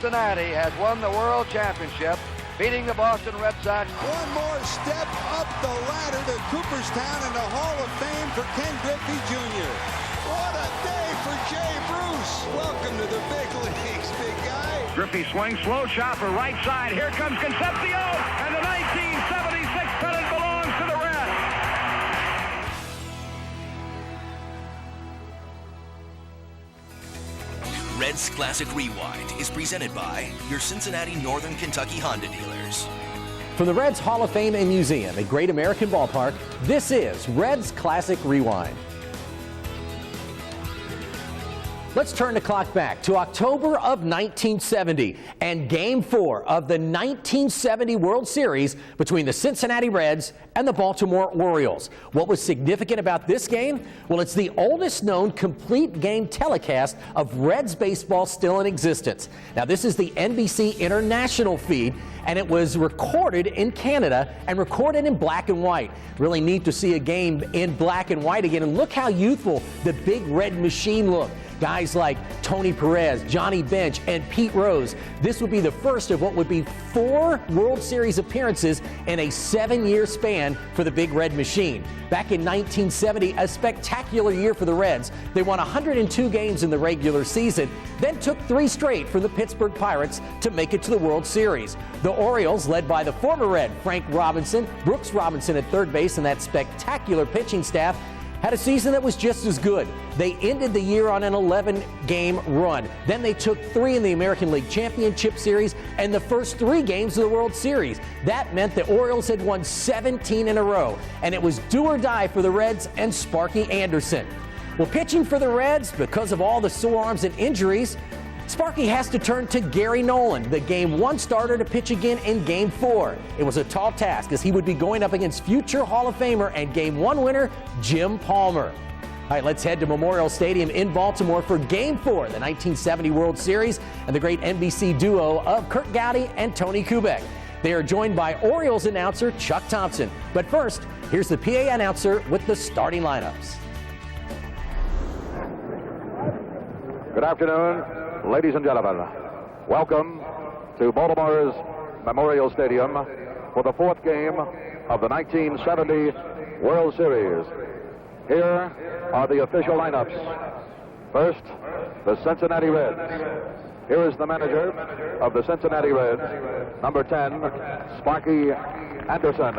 Cincinnati has won the World Championship, beating the Boston Red Sox. One more step up the ladder to Cooperstown and the Hall of Fame for Ken Griffey Jr. What a day for Jay Bruce. Welcome to the big leagues, big guy. Griffey swings, slow shot for right side. Here comes Concepcion, and the 1976 pennant belongs to the Reds. Reds Classic Rewind is presented by your Cincinnati Northern Kentucky Honda dealers. From the Reds Hall of Fame and Museum at Great American Ballpark, this is Reds Classic Rewind. Let's turn the clock back to October of 1970 and Game 4 of the 1970 World Series between the Cincinnati Reds and the Baltimore Orioles. What was significant about this game? Well, it's the oldest known complete game telecast of Reds baseball still in existence. Now, this is the NBC International feed, and it was recorded in Canada and recorded in black and white. Really neat to see a game in black and white again, and look how youthful the Big Red Machine looked. Guys like Tony Perez, Johnny Bench, and Pete Rose. This would be the first of what would be 4 World Series appearances in a 7-year span for the Big Red Machine. Back in 1970, a spectacular year for the Reds. They won 102 games in the regular season, then took 3 straight from the Pittsburgh Pirates to make it to the World Series. The Orioles, led by the former Red Frank Robinson, Brooks Robinson at third base, and that spectacular pitching staff, had a season that was just as good. They ended the year on an 11-game run. Then they took 3 in the American League Championship Series and the first 3 games of the World Series. That meant the Orioles had won 17 in a row, and it was do or die for the Reds and Sparky Anderson. Well, pitching for the Reds, because of all the sore arms and injuries, Sparky has to turn to Gary Nolan, the Game 1 starter, to pitch again in Game 4. It was a tall task, as he would be going up against future Hall of Famer and Game 1 winner Jim Palmer. All right, let's head to Memorial Stadium in Baltimore for Game 4, the 1970 World Series, and the great NBC duo of Kurt Gowdy and Tony Kubek. They are joined by Orioles announcer Chuck Thompson. But first, here's the PA announcer with the starting lineups. Good afternoon, ladies and gentlemen. Welcome to Baltimore's Memorial Stadium for the 4th game of the 1970 World Series. Here are the official lineups. First, the Cincinnati Reds. Here is the manager of the Cincinnati Reds, number 10, Sparky Anderson.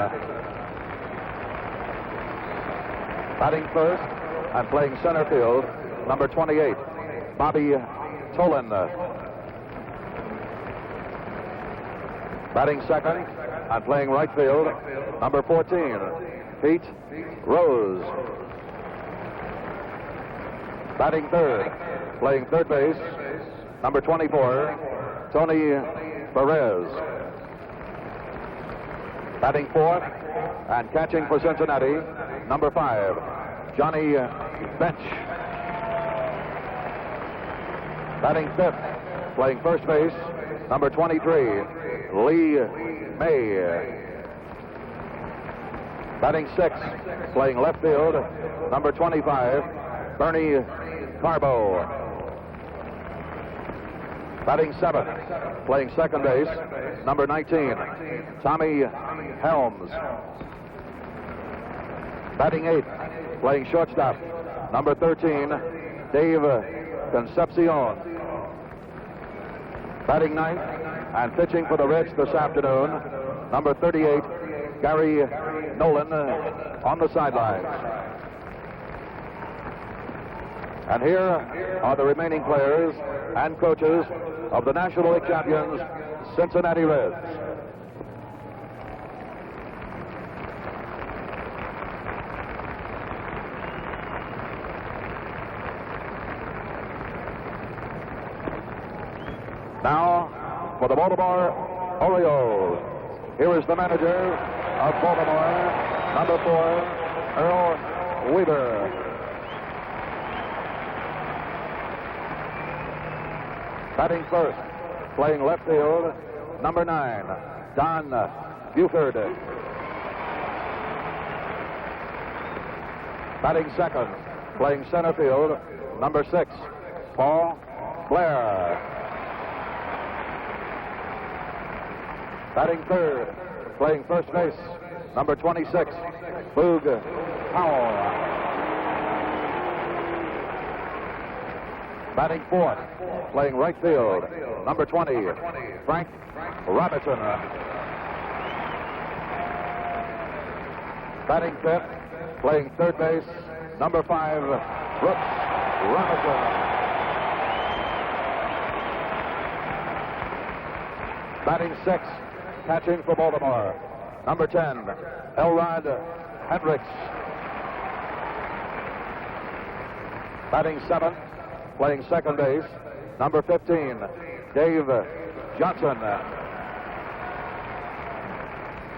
Batting first and playing center field, number 28, Bobby Tolan. Batting second and playing right field, number 14, Pete Rose. Batting third, playing third base, number 24, Tony Perez. Batting fourth and catching for Cincinnati, number 5, Johnny Bench. Batting fifth, playing first base, number 23, Lee May. Batting sixth, playing left field, number 25, Bernie Carbo. Batting seventh, playing second base, number 19, Tommy Helms. Batting eighth, playing shortstop, number 13, Dave Concepcion. Batting ninth and pitching for the Reds this afternoon, number 38, Gary Nolan on the sidelines. And here are the remaining players and coaches of the National League champions, Cincinnati Reds. Now, for the Baltimore Orioles, here is the manager of Baltimore, number 4, Earl Weaver. Batting first, playing left field, number 9, Don Buford. Batting second, playing center field, number 6, Paul Blair. Batting third, playing first base, number 26, Boog Powell. Batting fourth, playing right field, number 20, Frank Robinson. Batting fifth, playing third base, number 5, Brooks Robinson. Batting sixth, catching for Baltimore, number 10, Elrod Hendricks. Batting seventh, playing second base, number 15, Dave Johnson.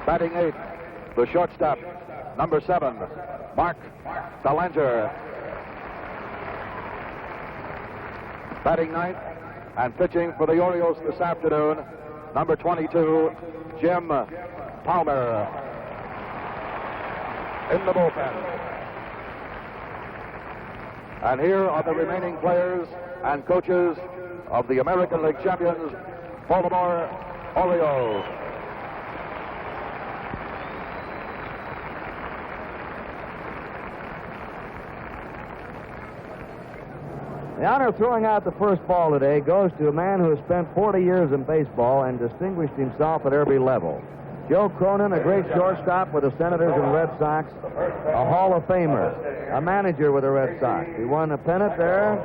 Batting eighth, the shortstop, number 7, Mark Belanger. Batting ninth and pitching for the Orioles this afternoon, number 22, Jim Palmer. In the bullpen. And here are the remaining players and coaches of the American League champions, Baltimore Orioles. The honor of throwing out the first ball today goes to a man who has spent 40 years in baseball and distinguished himself at every level. Joe Cronin, a great shortstop with the Senators and Red Sox, a Hall of Famer, a manager with the Red Sox. He won a pennant there,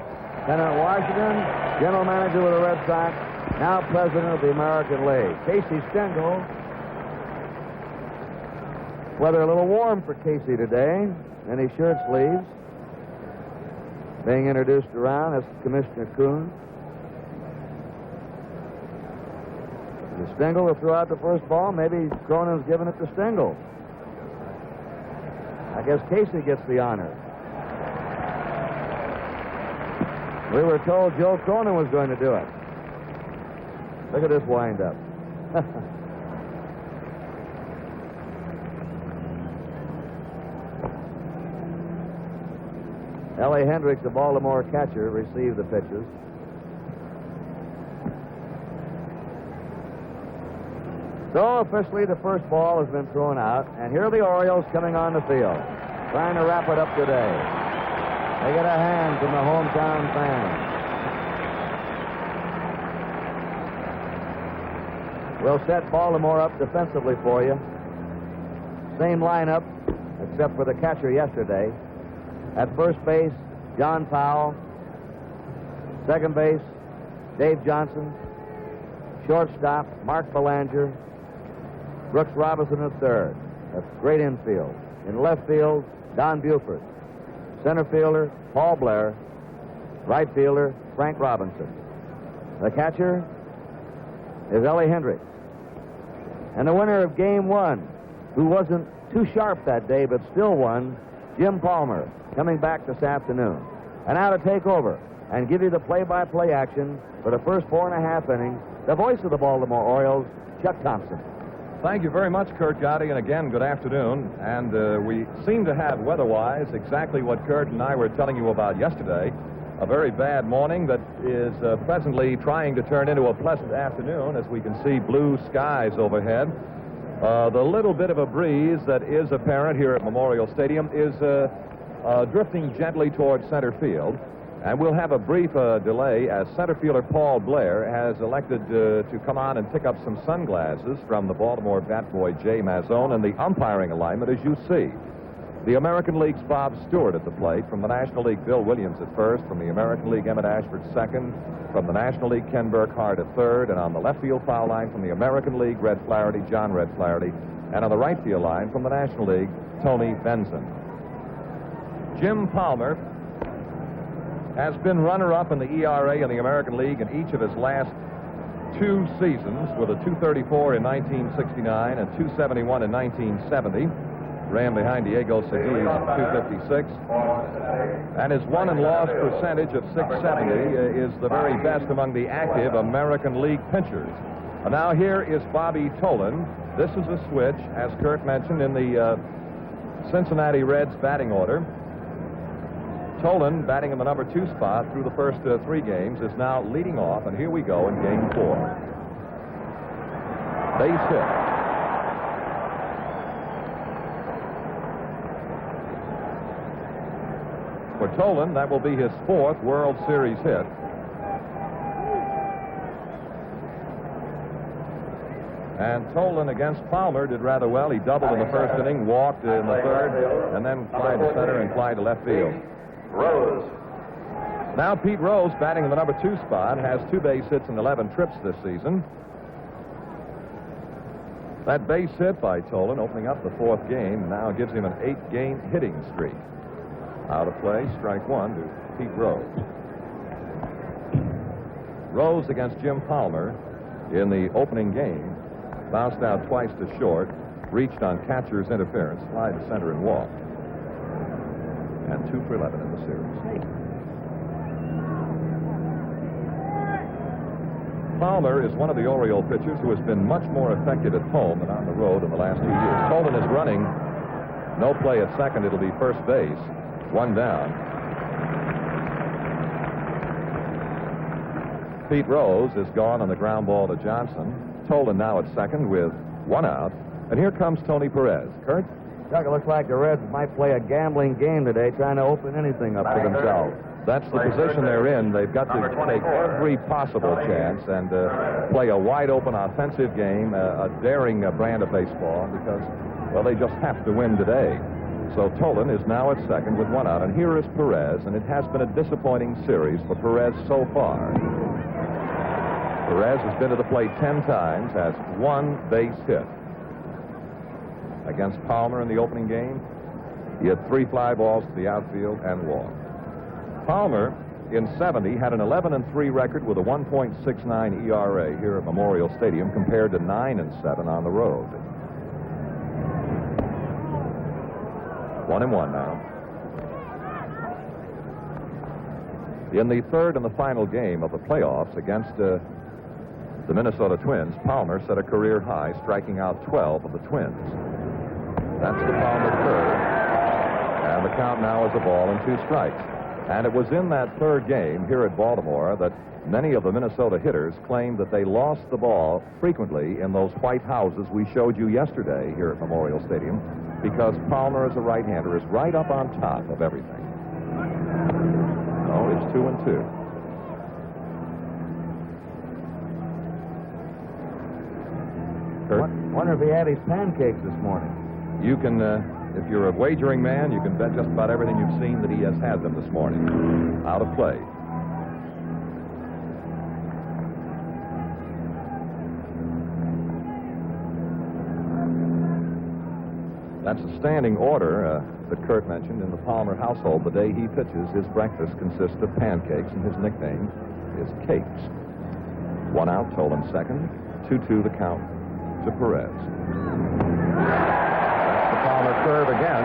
pennant in Washington, general manager with the Red Sox, now president of the American League. Casey Stengel. Weather a little warm for Casey today in his shirt sleeves. Being introduced around, that's Commissioner Kuhn. The Stengel will throw out the first ball. Maybe Cronin's giving it to Stengel. I guess Casey gets the honor. We were told Joe Cronin was going to do it. Look at this wind-up. Ellie Hendricks, the Baltimore catcher, received the pitches. So officially the first ball has been thrown out, and here are the Orioles coming on the field, trying to wrap it up today. They get a hand from the hometown fans. We'll set Baltimore up defensively for you. Same lineup, except for the catcher yesterday. At first base, John Powell. Second base, Dave Johnson. Shortstop, Mark Belanger. Brooks Robinson at third. That's great infield. In left field, Don Buford. Center fielder, Paul Blair. Right fielder, Frank Robinson. The catcher is Ellie Hendricks. And the winner of Game 1, who wasn't too sharp that day but still won, Jim Palmer, coming back this afternoon. And now to take over and give you the play-by-play action for the first 4.5 innings, the voice of the Baltimore Orioles, Chuck Thompson. Thank you very much, Kurt Gotti, and again, good afternoon. And we seem to have, weather-wise, exactly what Kurt and I were telling you about yesterday. A very bad morning that is presently trying to turn into a pleasant afternoon, as we can see blue skies overhead. The little bit of a breeze that is apparent here at Memorial Stadium is drifting gently towards center field. And we'll have a brief delay as center fielder Paul Blair has elected to come on and pick up some sunglasses from the Baltimore bat boy Jay Mazzone, and the umpiring alignment as you see. The American League's Bob Stewart at the plate. From the National League, Bill Williams at first. From the American League, Emmett Ashford second. From the National League, Ken Burkhardt at third. And on the left field foul line from the American League, Red Flaherty, John Red Flaherty. And on the right field line from the National League, Tony Benson. Jim Palmer has been runner-up in the ERA in the American League in each of his last 2 seasons, with a .234 in 1969 and .271 in 1970. Ran behind Diego Segui's .256. And his won and loss percentage of .670 is the very best among the active American League pitchers. And now here is Bobby Tolan. This is a switch, as Kurt mentioned, in the Cincinnati Reds batting order. Tolan, batting in the number 2 spot through the first 3 games, is now leading off, and here we go in Game 4. base hit. For Tolan, that will be his 4th World Series hit. And Tolan against Palmer did rather well. He doubled in the first inning, walked in the third, and then flied to center and flied to left field. Rose. Now Pete Rose, batting in the number 2 spot, has 2 base hits and 11 trips this season. That base hit by Tolan, opening up the 4th game, now gives him an 8-game hitting streak. Out of play, strike 1 to Pete Rose. Rose against Jim Palmer in the opening game. Bounced out twice to short, reached on catcher's interference, slide to center and walked. And 2 for 11 in the series. Palmer is one of the Oriole pitchers who has been much more effective at home than on the road in the last 2 years. Tolan is running. No play at second. It'll be first base. 1 down. Pete Rose is gone on the ground ball to Johnson. Tolan now at second with 1 out. And here comes Tony Perez. Kurt? Chuck, it looks like the Reds might play a gambling game today, trying to open anything up for themselves. That's the position they're in. They've got to take every possible chance and play a wide-open offensive game, a daring brand of baseball, because, well, they just have to win today. So Tolan is now at second with 1 out. And here is Perez, and it has been a disappointing series for Perez so far. Perez has been to the plate 10 times, has 1 base hit. Against Palmer in the opening game, he had 3 fly balls to the outfield and walked. Palmer, in 70, had an 11-3 record with a 1.69 ERA here at Memorial Stadium compared to 9-7 on the road. 1-1 now. In the 3rd and the final game of the playoffs against the Minnesota Twins, Palmer set a career high, striking out 12 of the Twins. That's the Palmer curve. And the count now is a ball and 2 strikes. And it was in that 3rd game here at Baltimore that many of the Minnesota hitters claimed that they lost the ball frequently in those white houses we showed you yesterday here at Memorial Stadium, because Palmer, as a right-hander, is right up on top of everything. Oh, it's 2-2. Kurt? Wonder if he had his pancakes this morning. You can, if you're a wagering man, you can bet just about everything you've seen that he has had them this morning. Out of play. That's a standing order that Kurt mentioned in the Palmer household. The day he pitches, his breakfast consists of pancakes, and his nickname is Cakes. 1 out, Tolan second. 2-2 the count to Perez. That's the Palmer curve again.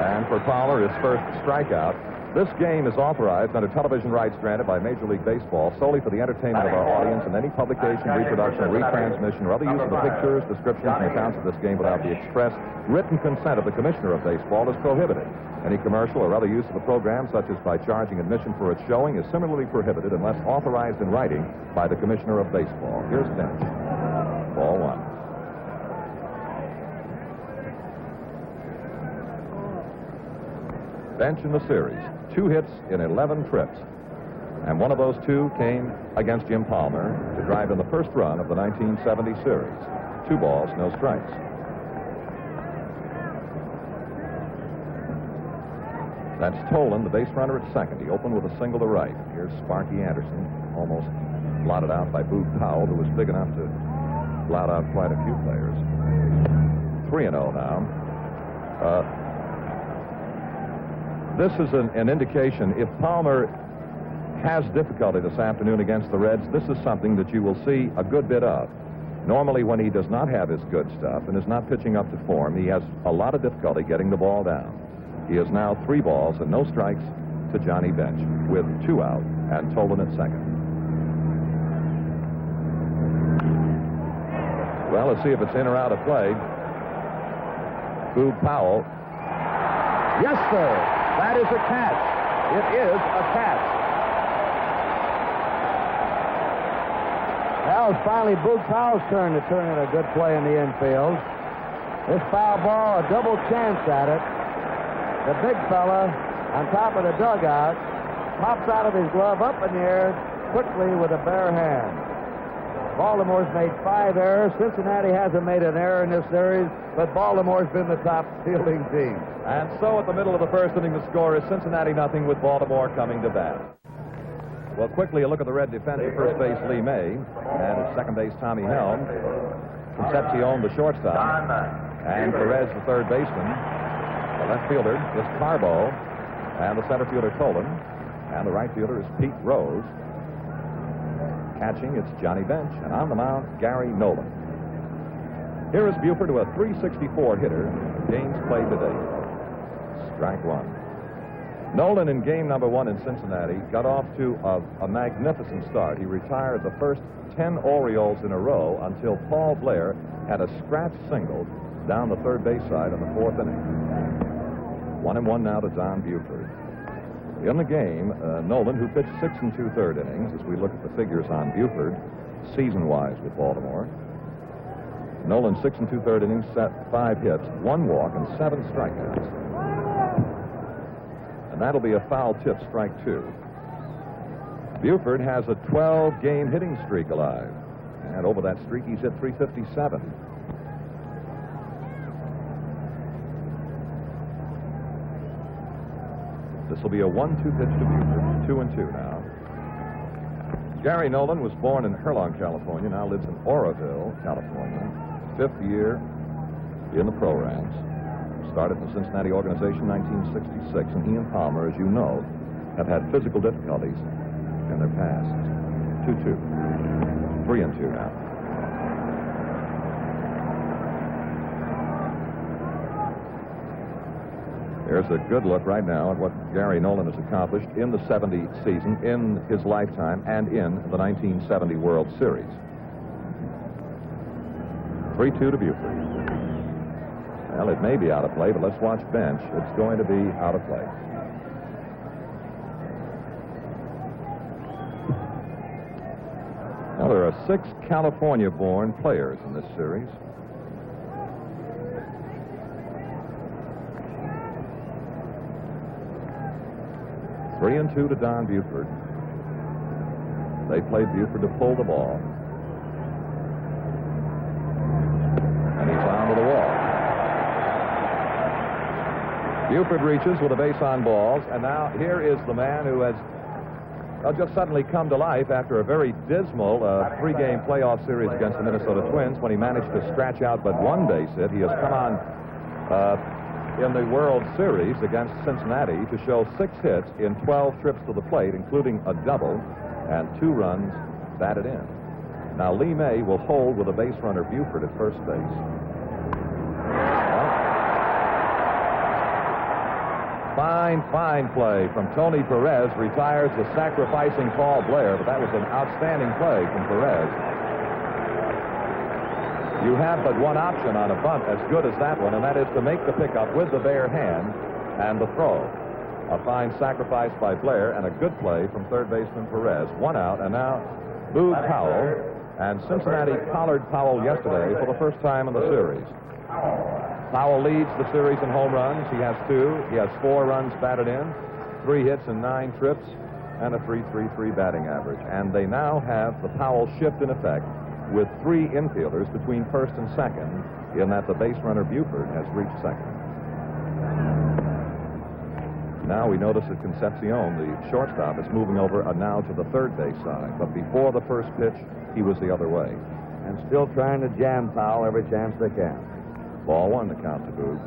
And for Palmer, his first strikeout. This game is authorized under television rights granted by Major League Baseball solely for the entertainment of our audience, and any publication, reproduction, retransmission, or other use of the pictures, descriptions, and accounts of this game without the express written consent of the Commissioner of Baseball is prohibited. Any commercial or other use of the program, such as by charging admission for its showing, is similarly prohibited unless authorized in writing by the Commissioner of Baseball. Here's bench. Ball 1. Bench in the series. 2 hits in 11 trips. And one of those 2 came against Jim Palmer to drive in the first run of the 1970 series. 2 balls, no strikes. That's Tolan, the base runner at second. He opened with a single to right. Here's Sparky Anderson, almost blotted out by Boog Powell, who was big enough to blot out quite a few players. 3-0 now. This is an indication. If Palmer has difficulty this afternoon against the Reds, this is something that you will see a good bit of. Normally, when he does not have his good stuff and is not pitching up to form, he has a lot of difficulty getting the ball down. He is now 3 balls and no strikes to Johnny Bench with 2 out and Tolan at second. Well, let's see if it's in or out of play. Boog Powell. Yes, sir. That is a catch. It is a catch. Now it's finally Boog Powell's turn to turn in a good play in the infield. This foul ball, a double chance at it. The big fella on top of the dugout pops out of his glove up in the air quickly with a bare hand. Baltimore's made 5 errors. Cincinnati hasn't made an error in this series, but Baltimore's been the top fielding team. And so at the middle of the first inning, the score is Cincinnati 0 with Baltimore coming to bat. Well, quickly a look at the Red defense at first base, Lee May, and at second base, Tommy Helm. Concepcion, the shortstop, and Perez, the third baseman. The left fielder is Carbo, and the center fielder, Tolan, and the right fielder is Pete Rose. Catching, it's Johnny Bench, and on the mound, Gary Nolan. Here is Buford, to a .364 hitter. Games played today. Strike one. Nolan in game number 1 in Cincinnati got off to a magnificent start. He retired the first 10 Orioles in a row until Paul Blair had a scratch single down the third base side in the 4th inning. 1-1 now to Don Buford. In the game, Nolan, who pitched 6 2/3 innings, as we look at the figures on Buford, season-wise with Baltimore. Nolan 6 2/3 innings, 5 hits, 1 walk, and 7 strikeouts. And that'll be a foul tip, strike 2. Buford has a 12-game hitting streak alive. And over that streak, he's hit .357. This will be a 1-2 pitch to Buford. 2-2 now. Gary Nolan was born in Herlong, California, now lives in Oroville, California. 5th year in the pro ranks. Started in the Cincinnati organization in 1966, and he and Palmer, as you know, have had physical difficulties in their past. 2-2. 3-2 now. There's a good look right now at what Gary Nolan has accomplished in the 70 season, in his lifetime, and in the 1970 World Series. 3-2 to Buford. Well, it may be out of play, but let's watch Bench. It's going to be out of play. Now, there are 6 California-born players in this series. Three and 2 to Don Buford. They played Buford to pull the ball. And he's on to the wall. Buford reaches with a base on balls, and now here is the man who has just suddenly come to life after a very dismal 3-game playoff series against the Minnesota Twins when he managed to scratch out but 1 base hit. He has come on in the World Series against Cincinnati to show 6 hits in 12 trips to the plate, including a double and 2 runs batted in. Now Lee May will hold with a base runner Buford at first base. Fine play from Tony Perez. Retires the sacrificing Paul Blair, but that was an outstanding play from Perez. You have but one option on a bunt as good as that one, and that is to make the pickup with the bare hand and the throw. A fine sacrifice by Blair and a good play from third baseman Perez. 1 out, and now Boog Powell. And Cincinnati collared Powell yesterday for the first time in the series. Powell leads the series in home runs. He has 2. He has 4 runs batted in, 3 hits and 9 trips, and a .333 batting average. And they now have the Powell shift in effect, with 3 infielders between first and second, in that the base runner Buford has reached second. Now we notice that Concepcion, the shortstop, is moving over now to the third base side. But before the first pitch, he was the other way. And still trying to jam Powell every chance they can. Ball 1 to count to Boog.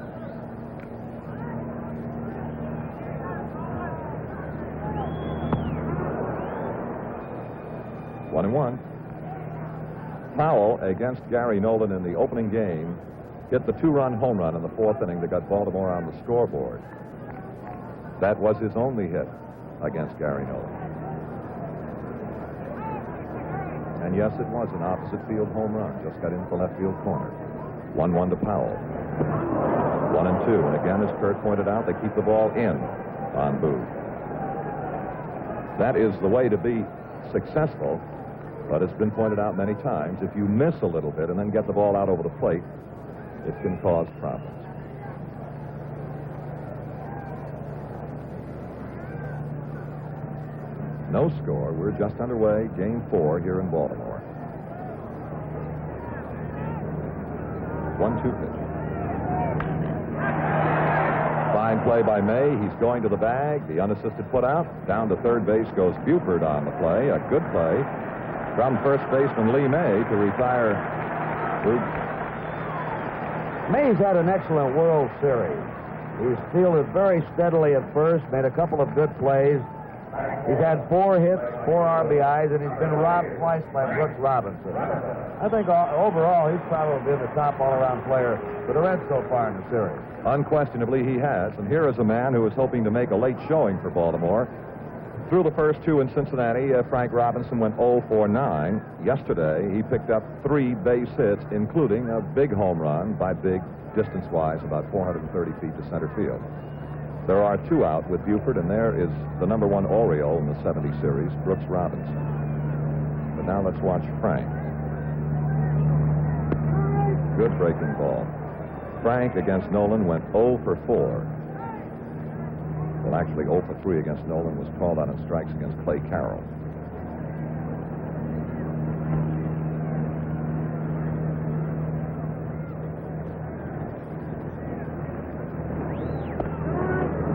One and 1. Powell, against Gary Nolan in the opening game, hit the 2-run home run in the 4th inning that got Baltimore on the scoreboard. That was his only hit against Gary Nolan. And yes, it was an opposite field home run. Just got into the left field corner. 1-1 to Powell. 1 and 2. And again, as Kurt pointed out, they keep the ball in on Boog. That is the way to be successful But it's been pointed out many times, if you miss a little bit and then get the ball out over the plate, it can cause problems. No score. We're just underway. Game 4 here in Baltimore. 1-2 pitch. Fine play by May. He's going to the bag. The unassisted put out. Down to third base goes Buford on the play. A good play from first baseman Lee May to retire. May's had an excellent World Series. He's fielded very steadily at first, made a couple of good plays. He's had 4 hits, 4 RBIs, and he's been robbed twice by Brooks Robinson. I think overall he's probably been the top all-around player for the Reds so far in the series. Unquestionably he has. And here is a man who is hoping to make a late showing for Baltimore. Through the first 2 in Cincinnati, Frank Robinson went 0 for 9. Yesterday, he picked up 3 base hits, including a big home run, by big, distance-wise, about 430 feet to center field. There are 2 out with Buford, and there is the #1 Oriole in the 70 series, Brooks Robinson. But now let's watch Frank. Good breaking ball. Frank against Nolan went 0 for 4. Well, actually 0 for 3 against Nolan, was called out on strikes against Clay Carroll.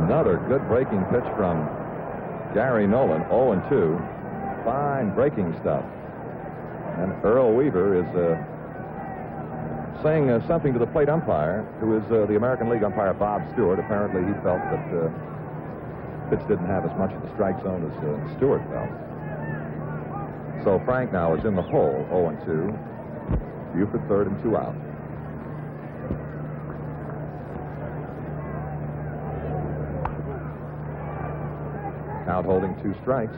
Another good breaking pitch from Gary Nolan, 0-2. Fine breaking stuff. And Earl Weaver is saying something to the plate umpire, who is the American League umpire Bob Stewart. Apparently he felt that pitch didn't have as much of the strike zone as Stewart felt. So Frank now is in the hole, 0-2. Buford third and 2 out. Count holding 2 strikes.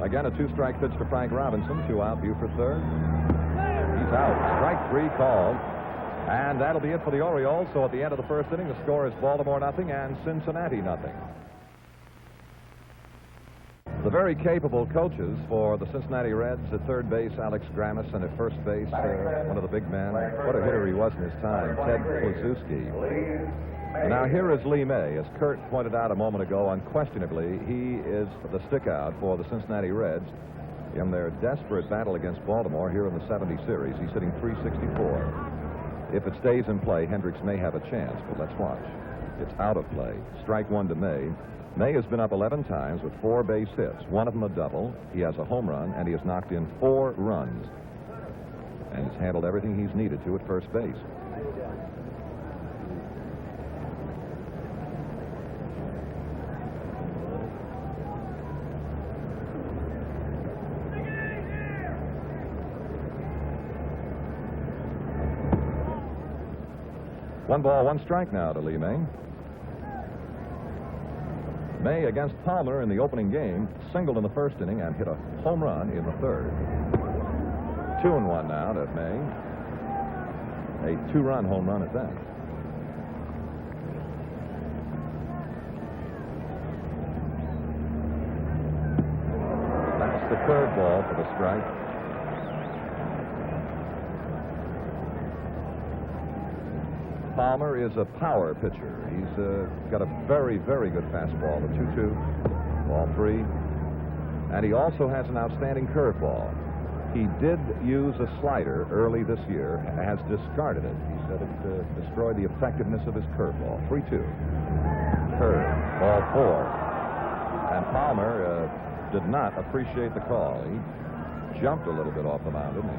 Again, a 2-strike pitch to Frank Robinson. 2 out, Buford third. He's out. Strike 3 called. And that'll be it for the Orioles. So at the end of the first inning, the score is Baltimore 0 and Cincinnati 0. The very capable coaches for the Cincinnati Reds at third base, Alex Grammas, and at first base, one of the big men. What a hitter he was in his time, Ted Kluszewski. Now here is Lee May. As Kurt pointed out a moment ago, unquestionably, he is the stickout for the Cincinnati Reds in their desperate battle against Baltimore here in the 70 series. He's hitting .364. If it stays in play, Hendricks may have a chance, but let's watch. It's out of play. Strike 1 to May. May has been up 11 times with 4 base hits, one of them a double. He has a home run, and he has knocked in 4 runs. And he's handled everything he's needed to at first base. One ball, 1 strike now to Lee May. May against Palmer in the opening game singled in the first inning and hit a home run in the third. 2-1 now to May. A 2-run home run at that. That's the curveball for the strike. Palmer is a power pitcher. He's got a very, very good fastball, the 2-2, ball 3. And he also has an outstanding curveball. He did use a slider early this year, has discarded it. He said it destroyed the effectiveness of his curveball. 3-2. Curve, ball 4. And Palmer did not appreciate the call. He jumped a little bit off the mound, didn't he?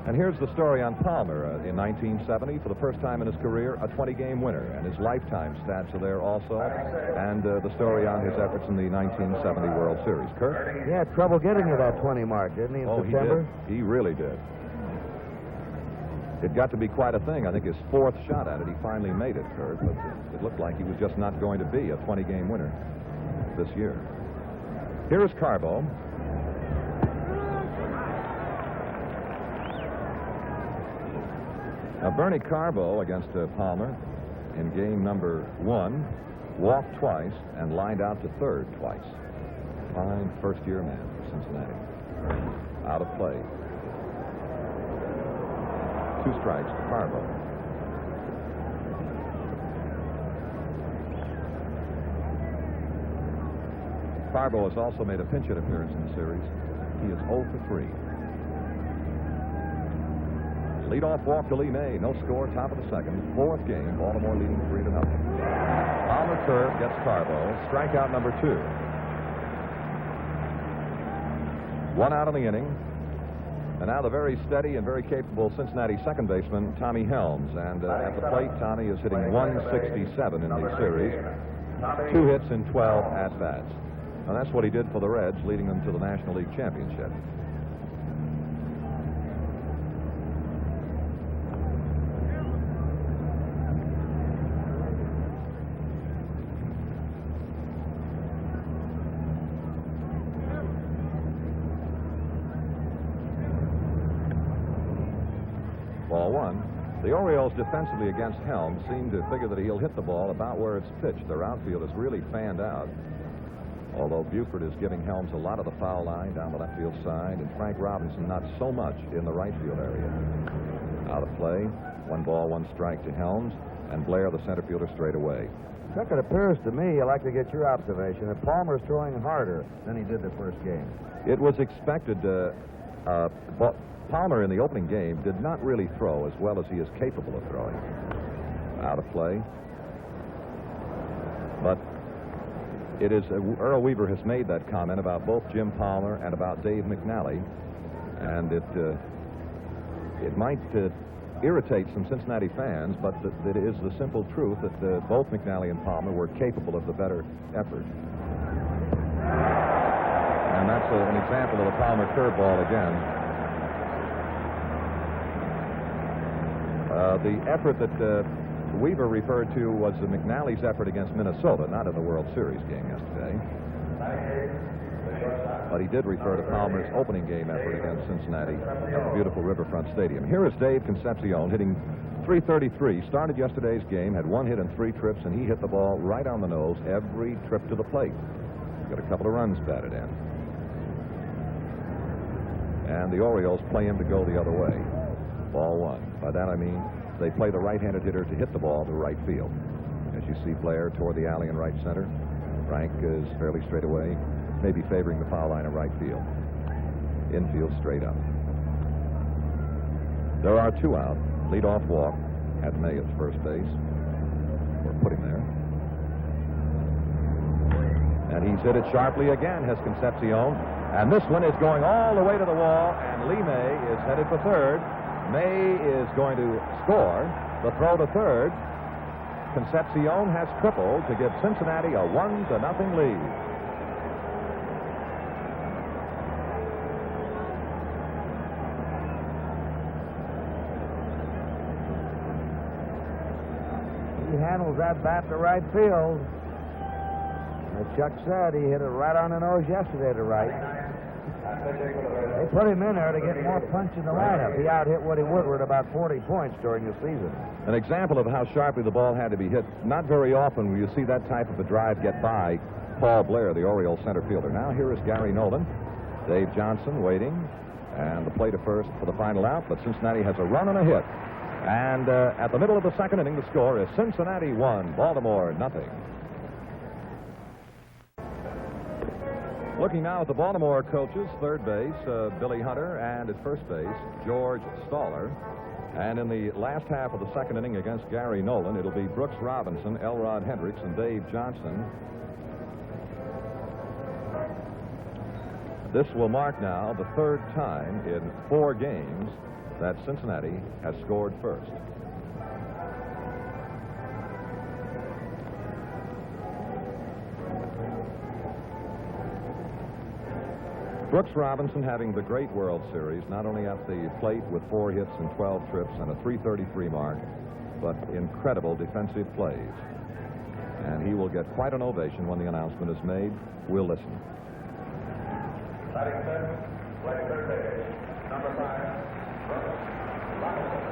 And here's the story on Palmer. In 1970, for the first time in his career, a 20-game winner. And his lifetime stats are there also. And the story on his efforts in the 1970 World Series. Kurt? He had trouble getting to that 20 mark, didn't he, in September? He did. He really did. It got to be quite a thing. I think his 4th shot at it, he finally made it, Kurt. But it looked like he was just not going to be a 20-game winner. this year. Here is Carbo. Now, Bernie Carbo against Palmer in game number 1 walked twice and lined out to third twice. Fine first-year man for Cincinnati. Out of play. 2 strikes to Carbo. Carbo has also made a pinch hit appearance in the series. He is 0 for 3. Leadoff walk to Lee May. No score, top of the second. 4th game. Baltimore leading 3-0. Palmer curve gets Carbo. Strikeout number 2. 1 out in the inning. And now the very steady and very capable Cincinnati second baseman, Tommy Helms. And at the plate, Tommy is hitting 167 in the series. 2 hits in 12 at-bats. And that's what he did for the Reds, leading them to the National League Championship. Ball 1. The Orioles defensively against Helms seem to figure that he'll hit the ball about where it's pitched. Their outfield is really fanned out. Although Buford is giving Helms a lot of the foul line down the left field side, and Frank Robinson not so much in the right field area. Out of play. 1 ball, 1 strike to Helms, and Blair, the center fielder, straight away. Chuck, it appears to me, I'd like to get your observation, that Palmer's throwing harder than he did the first game. It was expected. Palmer in the opening game did not really throw as well as he is capable of throwing. Out of play. But it is Earl Weaver has made that comment about both Jim Palmer and about Dave McNally, and it might irritate some Cincinnati fans, but it is the simple truth that both McNally and Palmer were capable of the better effort. And that's an example of the Palmer curveball again. The effort that Weaver referred to was McNally's effort against Minnesota, not in the World Series game yesterday. But he did refer to Palmer's opening game effort against Cincinnati at the beautiful Riverfront Stadium. Here is Dave Concepcion hitting .333. Started yesterday's game, had 1 hit and 3 trips, and he hit the ball right on the nose every trip to the plate. Got a couple of runs batted in. And the Orioles play him to go the other way. Ball 1. By that I mean they play the right-handed hitter to hit the ball to right field. As you see Blair toward the alley in right center. Frank is fairly straight away, maybe favoring the foul line of right field. Infield straight up. There are 2 out. Leadoff walk at May at first base. Or put him there. And he's hit it sharply again, has Concepcion. And this one is going all the way to the wall, and Lee May is headed for third. May is going to score. The throw to third. Concepcion has tripled to give Cincinnati a 1-0 lead. He handles that bat to right field. As Chuck said, he hit it right on the nose yesterday to right. They put him in there to get more punch in the lineup. He out-hit Woody Woodward about 40 points during the season. An example of how sharply the ball had to be hit. Not very often will you see that type of a drive get by Paul Blair, the Orioles center fielder. Now here is Gary Nolan. Dave Johnson waiting. And the play to first for the final out. But Cincinnati has a run and a hit. And at the middle of the second inning, the score is Cincinnati 1, Baltimore 0. Looking now at the Baltimore coaches, third base, Billy Hunter, and at first base, George Staller. And in the last half of the second inning against Gary Nolan, it'll be Brooks Robinson, Elrod Hendricks, and Dave Johnson. This will mark now the 3rd time in 4 games that Cincinnati has scored first. Brooks Robinson having the great World Series, not only at the plate with 4 hits and 12 trips and a .333 mark, but incredible defensive plays. And he will get quite an ovation when the announcement is made. We'll listen. Batting fifth, playing third base, number 5, Brooks Robinson.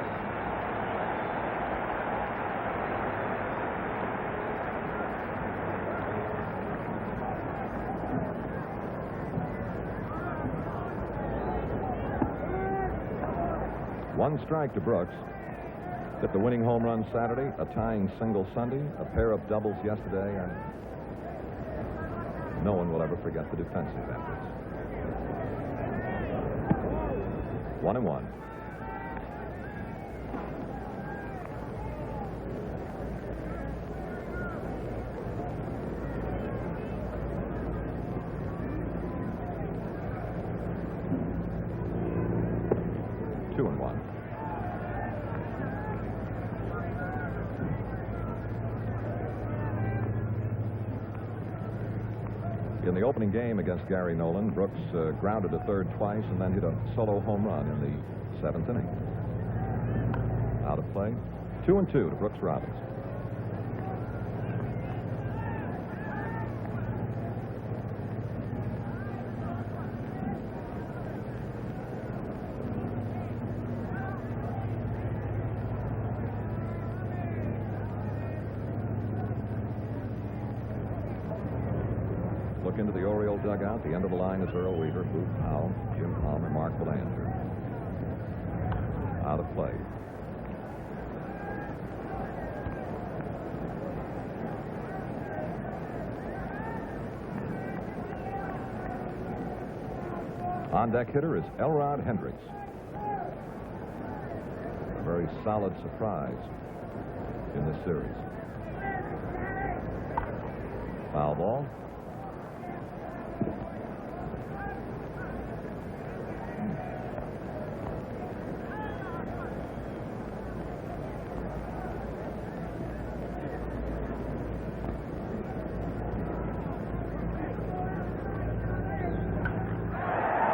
One strike to Brooks. Hit the winning home run Saturday, a tying single Sunday, a pair of doubles yesterday, and no one will ever forget the defensive efforts. 1-1. In the opening game against Gary Nolan, Brooks grounded to third twice and then hit a solo home run in the 7th inning. Out of play. 2-2 to Brooks Robinson. Look into the Oriole dugout. The end of the line is Earl Weaver, Booth Powell, Jim Palmer, Mark Belanger. Out of play. On deck hitter is Elrod Hendricks. A very solid surprise in this series. Foul ball.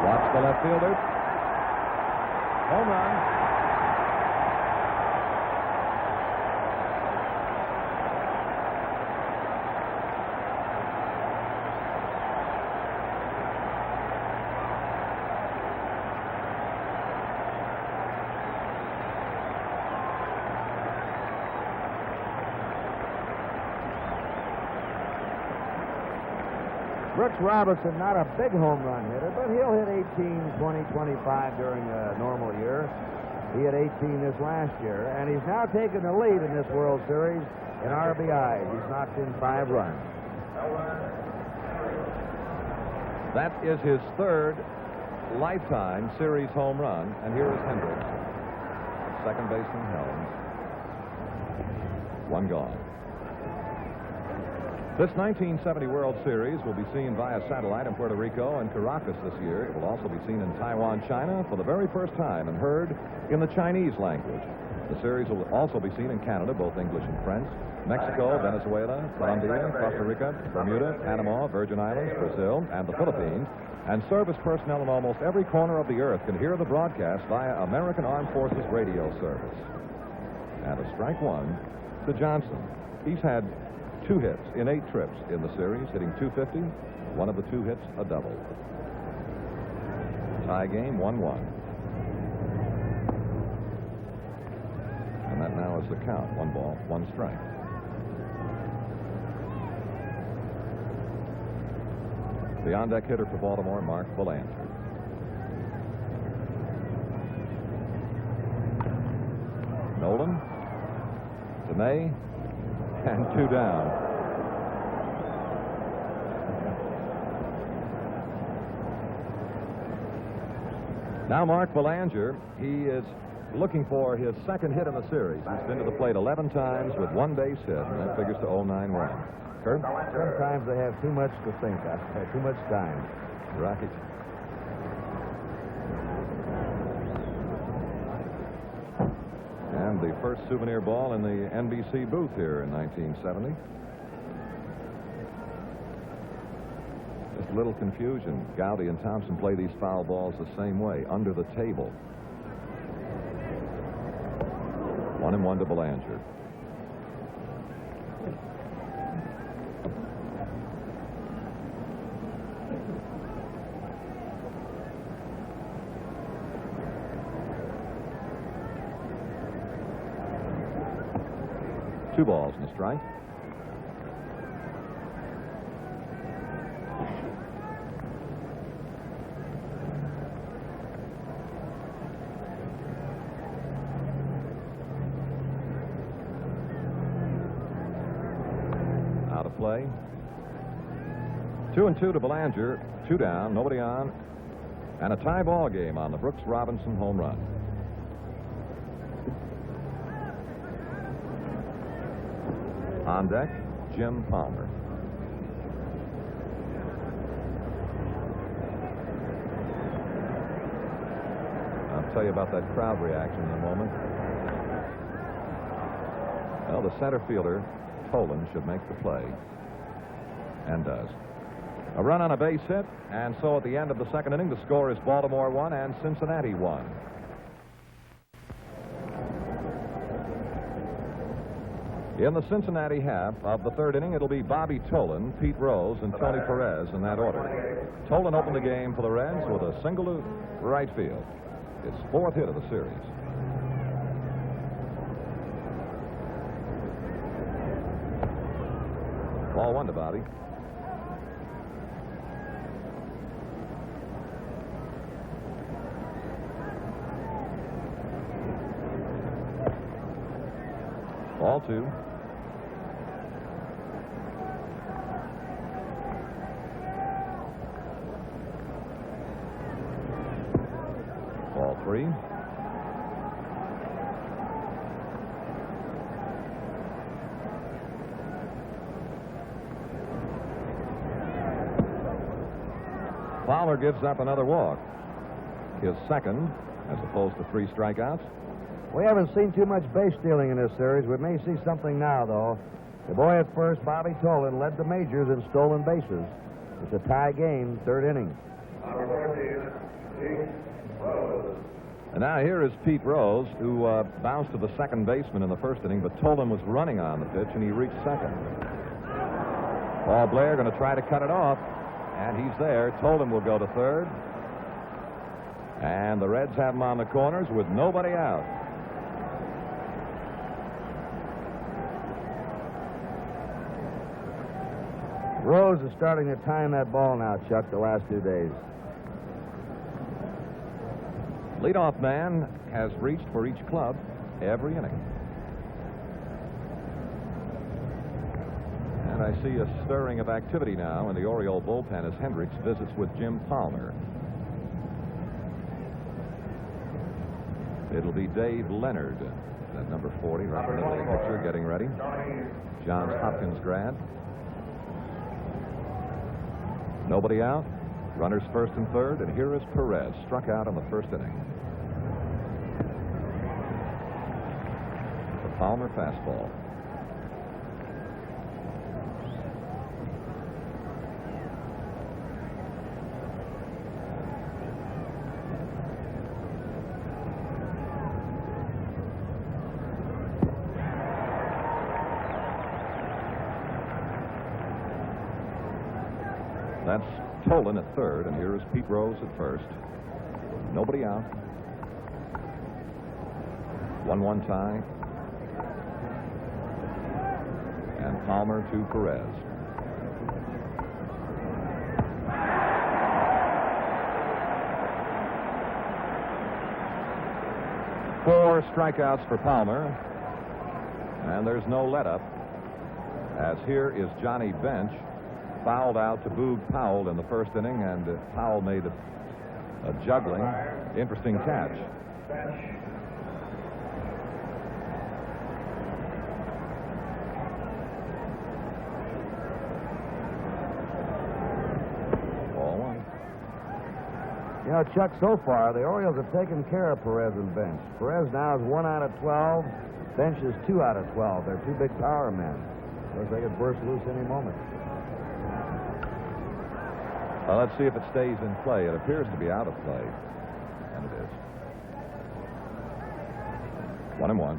Watch the left fielder. Home run. Brooks Robinson, not a big home run hitter, but he'll hit 18, 20, 25 during a normal year. He hit 18 this last year, and he's now taken the lead in this World Series in RBIs. He's knocked in 5 runs. That is his third lifetime series home run, and here is Hendricks, second baseman Helms. 1 gone. This 1970 World Series will be seen via satellite in Puerto Rico and Caracas this year. It will also be seen in Taiwan, China for the very first time and heard in the Chinese language. The series will also be seen in Canada, both English and French, Mexico, Venezuela, Colombia, Costa Rica, Bermuda, Panama, Virgin Islands, Brazil, and the Philippines. And service personnel in almost every corner of the earth can hear the broadcast via American Armed Forces radio service. And a strike 1 to Johnson. He's had 2 hits in 8 trips in the series, hitting .250. One of the 2 hits, a double. Tie game, 1-1. And that now is the count. 1 ball, 1 strike. The on-deck hitter for Baltimore, Mark Belanger. Nolan, Demay, and 2 down. Now Mark Belanger, he is looking for his second hit in the series. He's been to the plate 11 times with 1 base hit, and that figures to 09 runs. Kurt? Sometimes they have too much to think. I have too much time. Right. And the first souvenir ball in the NBC booth here in 1970. Just a little confusion. Gowdy and Thompson play these foul balls the same way, under the table. 1-1 to Belanger. 2 balls and a strike. Out of play. 2-2 to Belanger. 2 down, nobody on. And a tie ball game on the Brooks Robinson home run. On deck, Jim Palmer. I'll tell you about that crowd reaction in a moment. Well, the center fielder, Tolan, should make the play. And does. A run on a base hit, and so at the end of the second inning, the score is Baltimore 1 and Cincinnati 1. In the Cincinnati half of the third inning, it'll be Bobby Tolan, Pete Rose, and Tony Perez in that order. Tolan opened the game for the Reds with a single to right field. His 4th hit of the series. Ball 1 to Bobby. Ball 2. Ball 3. Fowler gives up another walk. His second, as opposed to 3 strikeouts. We haven't seen too much base stealing in this series. We may see something now, though. The boy at first, Bobby Tolan, led the majors in stolen bases. It's a tie game, 3rd inning. And now here is Pete Rose, who bounced to the second baseman in the first inning, but Tolan was running on the pitch, and he reached second. Paul Blair going to try to cut it off, and he's there. Tolan will go to third. And the Reds have him on the corners with nobody out. Rose is starting to time that ball now, Chuck, the last 2 days. Leadoff man has reached for each club every inning. And I see a stirring of activity now in the Oriole bullpen as Hendricks visits with Jim Palmer. It'll be Dave Leonard, at number 40, right in the middle of the picture, getting ready. Johns Hopkins grad. Nobody out. Runners first and third, and here is Perez, struck out in the first inning. The Palmer fastball. That's Tolan at third, and here is Pete Rose at first. Nobody out. 1-1 tie. And Palmer to Perez. Four strikeouts for Palmer. And there's no let-up, as here is Johnny Bench, fouled out to Boog Powell in the first inning, and Powell made a juggling, interesting catch. Ball 1. You know, Chuck, so far, the Orioles have taken care of Perez and Bench. Perez now is 1 out of 12. Bench is 2 out of 12. They're 2 big power men. Looks like it burst loose any moment. Well, let's see if it stays in play. It appears to be out of play. And it is. 1-1.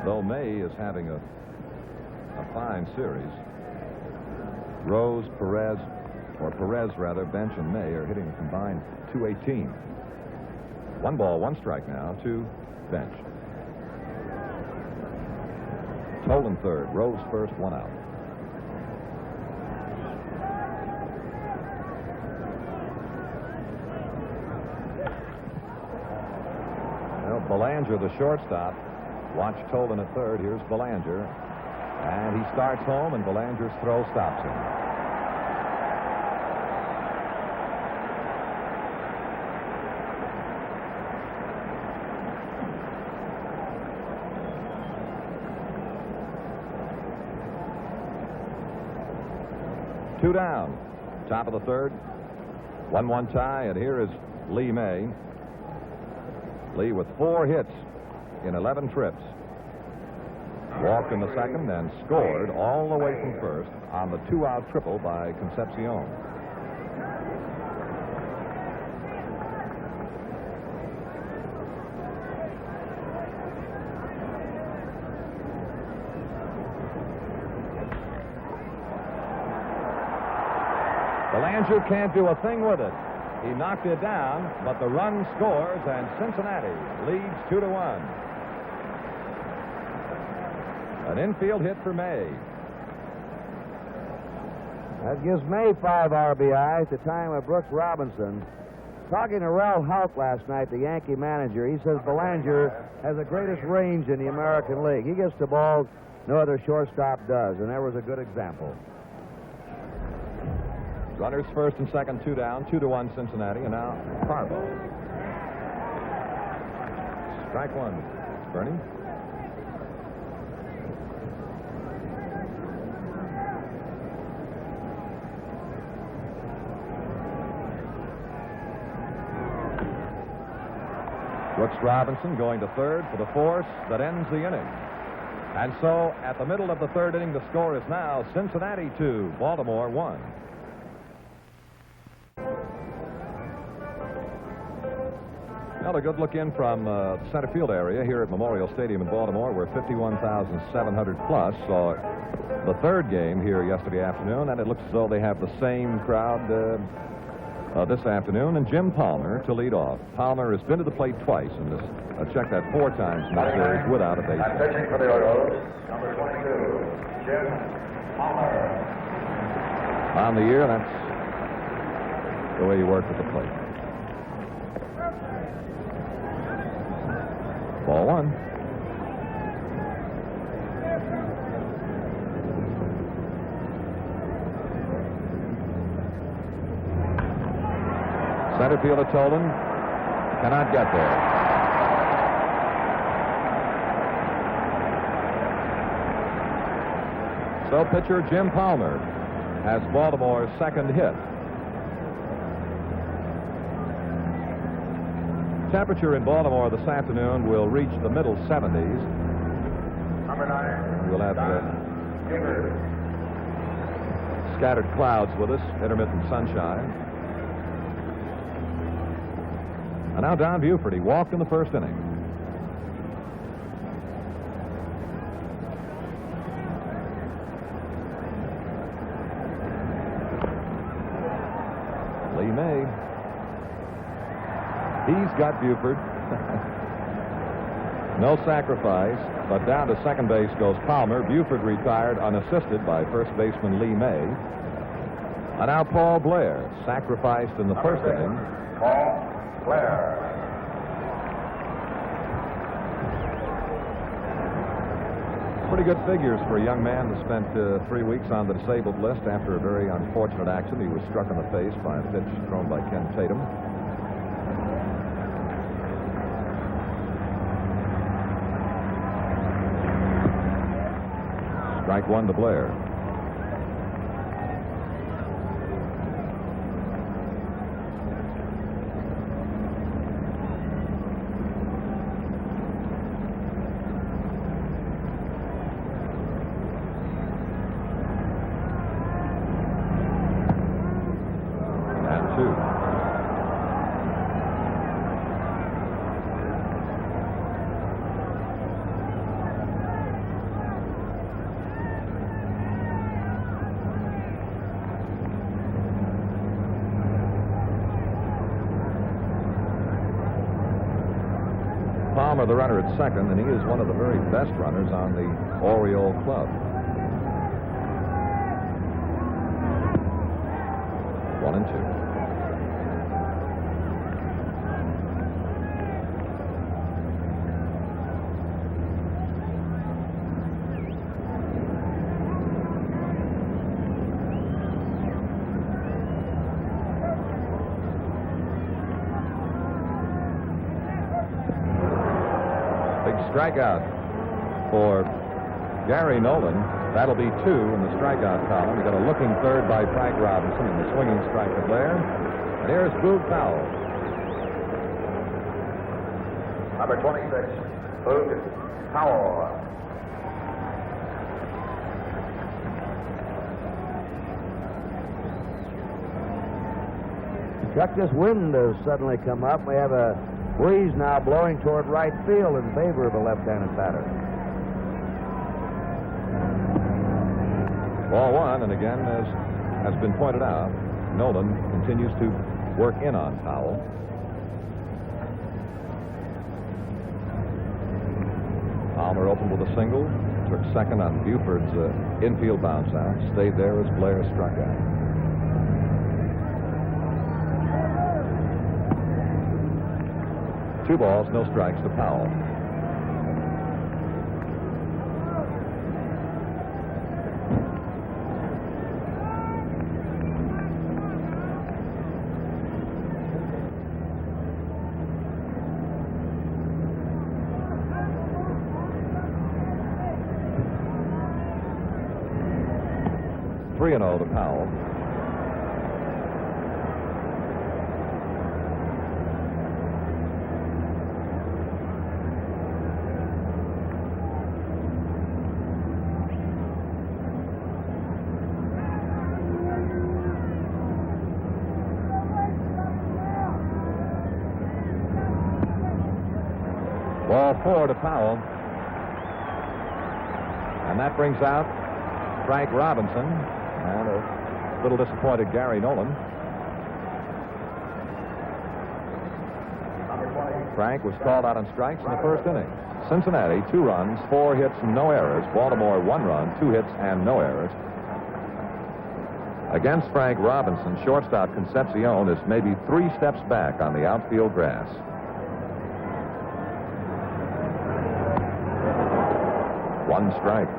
Though May is having a fine series, Rose, Perez, rather, Bench and May are hitting a combined .218. 1 ball, 1 strike now to bench. Tolan third, Rose first, 1 out. Well, Belanger, the shortstop, watch Tolan at third. Here's Belanger, and he starts home, and Belanger's throw stops him. Two down. Top of the third. 1-1 tie, and here is Lee May. Lee with 4 hits in 11 trips. Walked in the second and scored all the way from first on the 2-out triple by Concepcion. Belanger can't do a thing with it. He knocked it down, but the run scores, and Cincinnati leads 2-1. An infield hit for May. That gives May 5 RBI at the time of Brooks Robinson. Talking to Ralph Houk last night, the Yankee manager, he says Belanger has the greatest range in the American League. He gets the ball no other shortstop does, and that was a good example. Runners first and second, 2 down, 2-1 Cincinnati, and now Carbo. Strike 1. Bernie. Brooks Robinson going to third for the force that ends the inning. And so at the middle of the third inning, the score is now Cincinnati 2, Baltimore 1. Well, a good look in from the center field area here at Memorial Stadium in Baltimore, where 51,700 plus saw the third game here yesterday afternoon, and it looks as though they have the same crowd this afternoon, and Jim Palmer to lead off. Palmer has been to the plate twice in this. Check that 4 times in this series without a base hit. Pitching for the Orioles, number 22, Jim Palmer. On the year, that's the way you work at the plate. Ball 1. Center fielder Tolan cannot get there. So pitcher Jim Palmer has Baltimore's second hit. Temperature in Baltimore this afternoon will reach the middle 70s. Number 9. We'll have scattered clouds with us, intermittent sunshine. And now Don Buford. He walked in the first inning. Lee May. He's got Buford. No sacrifice, but down to second base goes Palmer. Buford retired unassisted by first baseman Lee May. And now Paul Blair, sacrificed in the first inning. Paul Blair. Pretty good figures for a young man who spent 3 weeks on the disabled list after a very unfortunate accident. He was struck in the face by a pitch thrown by Ken Tatum. Strike 1 to Blair. And 2. Palmer, the runner at second, and he is one of the very best runners on the Oriole club. 1-2. Strikeout for Gary Nolan. That'll be 2 in the strikeout column. We got a looking third by Frank Robinson and the swinging strike to Blair. And here's Boog Powell. Number 26, Boog Powell. Chuck, this wind has suddenly come up. We have a breeze now blowing toward right field in favor of a left-handed batter. Ball 1, and again, as has been pointed out, Nolan continues to work in on Powell. Palmer opened with a single, took second on Buford's infield bounce out, stayed there as Blair struck out. 2 balls, no strikes to Powell. Three and 0 to Powell. Ball 4 to Powell. And that brings out Frank Robinson and a little disappointed Gary Nolan. Frank was called out on strikes in the first inning. Cincinnati, 2 runs, 4 hits, no errors. Baltimore, 1 run, 2 hits, and no errors. Against Frank Robinson, shortstop Concepcion is maybe 3 steps back on the outfield grass. One strike.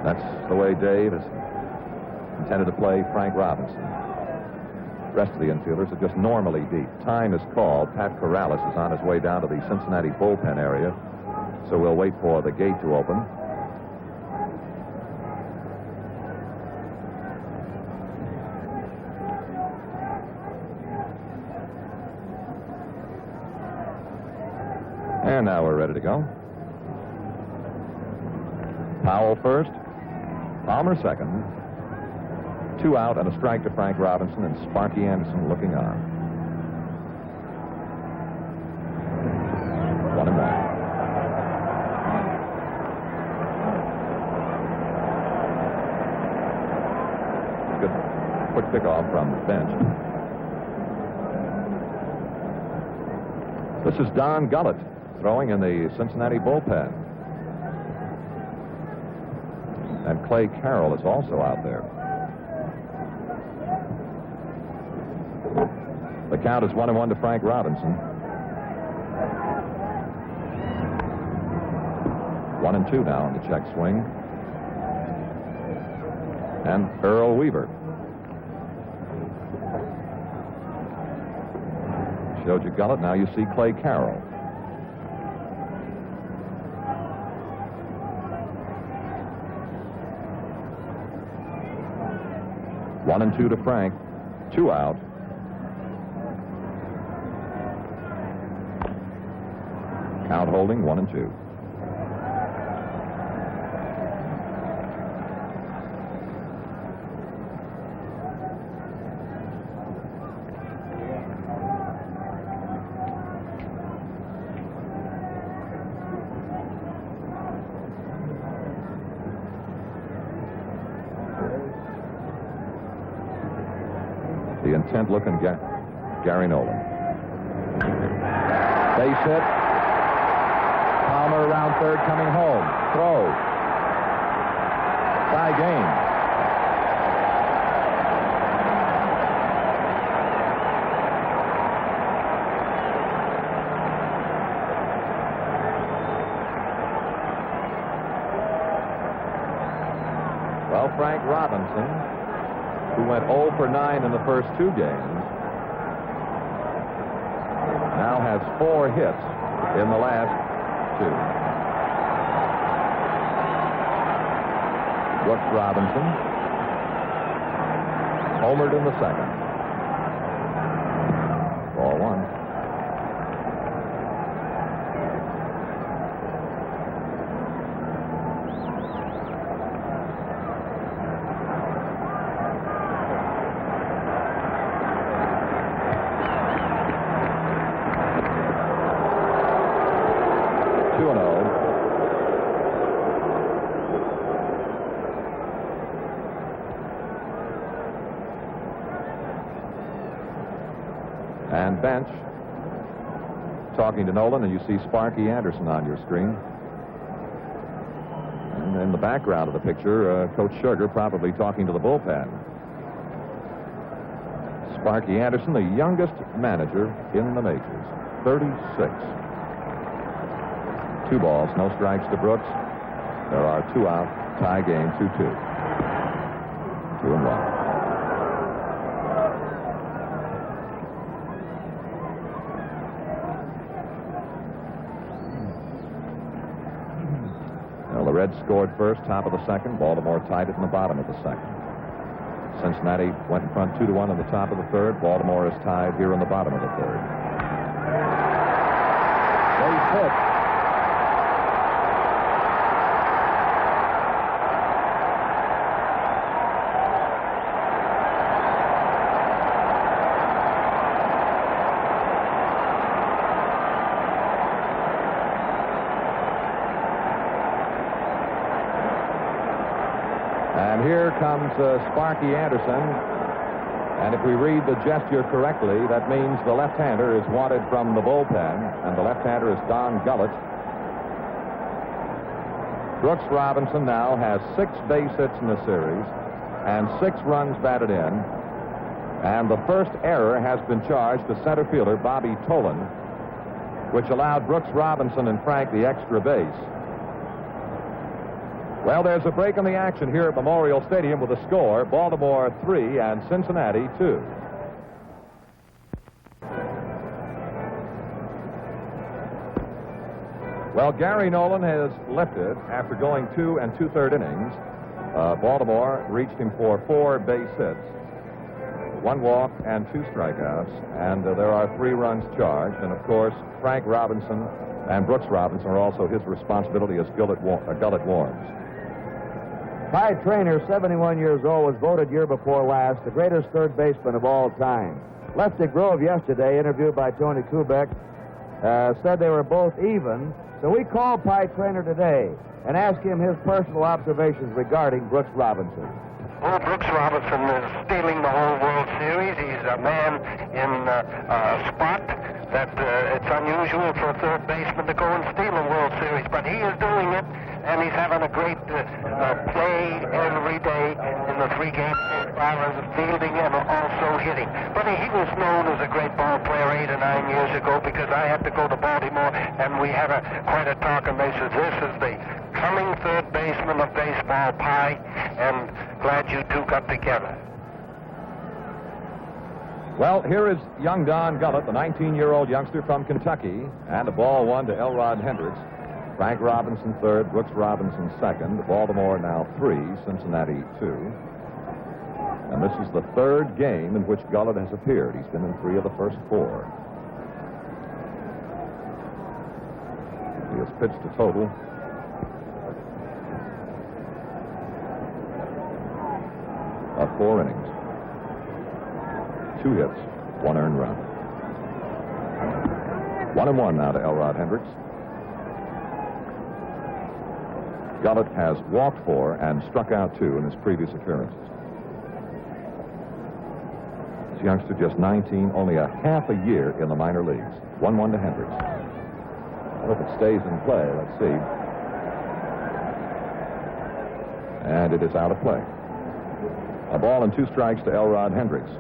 That's the way Dave has intended to play Frank Robinson. The rest of the infielders are just normally beat. Time is called. Pat Corrales is on his way down to the Cincinnati bullpen area, so we'll wait for the gate to open. And now we're ready to go. Powell first, Palmer second, 2 out and a strike to Frank Robinson, and Sparky Anderson looking on. 1-1. Good quick pickoff from the bench. This is Don Gullett throwing in the Cincinnati bullpen. And Clay Carroll is also out there. The count is 1-1 to Frank Robinson. 1-2 now on the check swing. And Earl Weaver. Showed you Gullett, now you see Clay Carroll. One and 2 to Frank. 2 out. Count holding 1-2. The intent looking Gary Nolan. Base hit. Baltimore around third, coming home. Throw. Tie game. Well, Frank Robinson, who went 0 for 9 in the first 2 games, now has 4 hits in the last 2. Brooks Robinson homered in the second. Ball 1. And Bench talking to Nolan, and you see Sparky Anderson on your screen. And in the background of the picture, Coach Sugar probably talking to the bullpen. Sparky Anderson, the youngest manager in the majors, 36. 2 balls, no strikes to Brooks. There are 2 out. Tie game, 2-2. 2-1. The Reds scored first, top of the second. Baltimore tied it in the bottom of the second. Cincinnati went in front 2-1 in the top of the third. Baltimore is tied here in the bottom of the third. Base hit. And here comes Sparky Anderson. And if we read the gesture correctly, that means the left-hander is wanted from the bullpen, and the left-hander is Don Gullett. Brooks Robinson now has 6 base hits in the series and 6 runs batted in. And the first error has been charged to center fielder Bobby Tolan, which allowed Brooks Robinson and Frank the extra base. Well, there's a break in the action here at Memorial Stadium with a score, Baltimore 3 and Cincinnati 2. Well, Gary Nolan has lifted after going 2 2/3 innings. Baltimore reached him for 4 base hits, 1 walk and 2 strikeouts, and there are 3 runs charged. And of course, Frank Robinson and Brooks Robinson are also his responsibility as Gullett warms. Ty Trainer, 71 years old, was voted year before last the greatest third baseman of all time. Lefty Grove yesterday, interviewed by Tony Kubek, said they were both even. So we called Ty Trainer today and asked him his personal observations regarding Brooks Robinson. Well, Brooks Robinson is stealing the whole World Series. He's a man in a spot that it's unusual for a third baseman to go and steal a World Series, but he is doing it. And he's having a great play every day in the 3 games as far as fielding and also hitting. But he was known as a great ball player 8 or 9 years ago, because I had to go to Baltimore and we had quite a talk, and they said, this is the coming third baseman of baseball, Pie, and glad you two got together. Well, here is young Don Gullett, the 19-year-old youngster from Kentucky, and a ball 1 to Elrod Hendricks. Frank Robinson third, Brooks Robinson second. Baltimore now 3, Cincinnati 2. And this is the 3rd game in which Gullett has appeared. He's been in 3 of the first 4. He has pitched a total of 4 innings. 2 hits, 1 earned run. 1-1 now to Elrod Hendricks. Gullett has walked 4 and struck out 2 in his previous appearances. This youngster, just 19, only a half a year in the minor leagues. 1-1 to Hendricks. hope it stays in play. Let's see. And it is out of play. A ball and 2 strikes to Elrod Hendricks.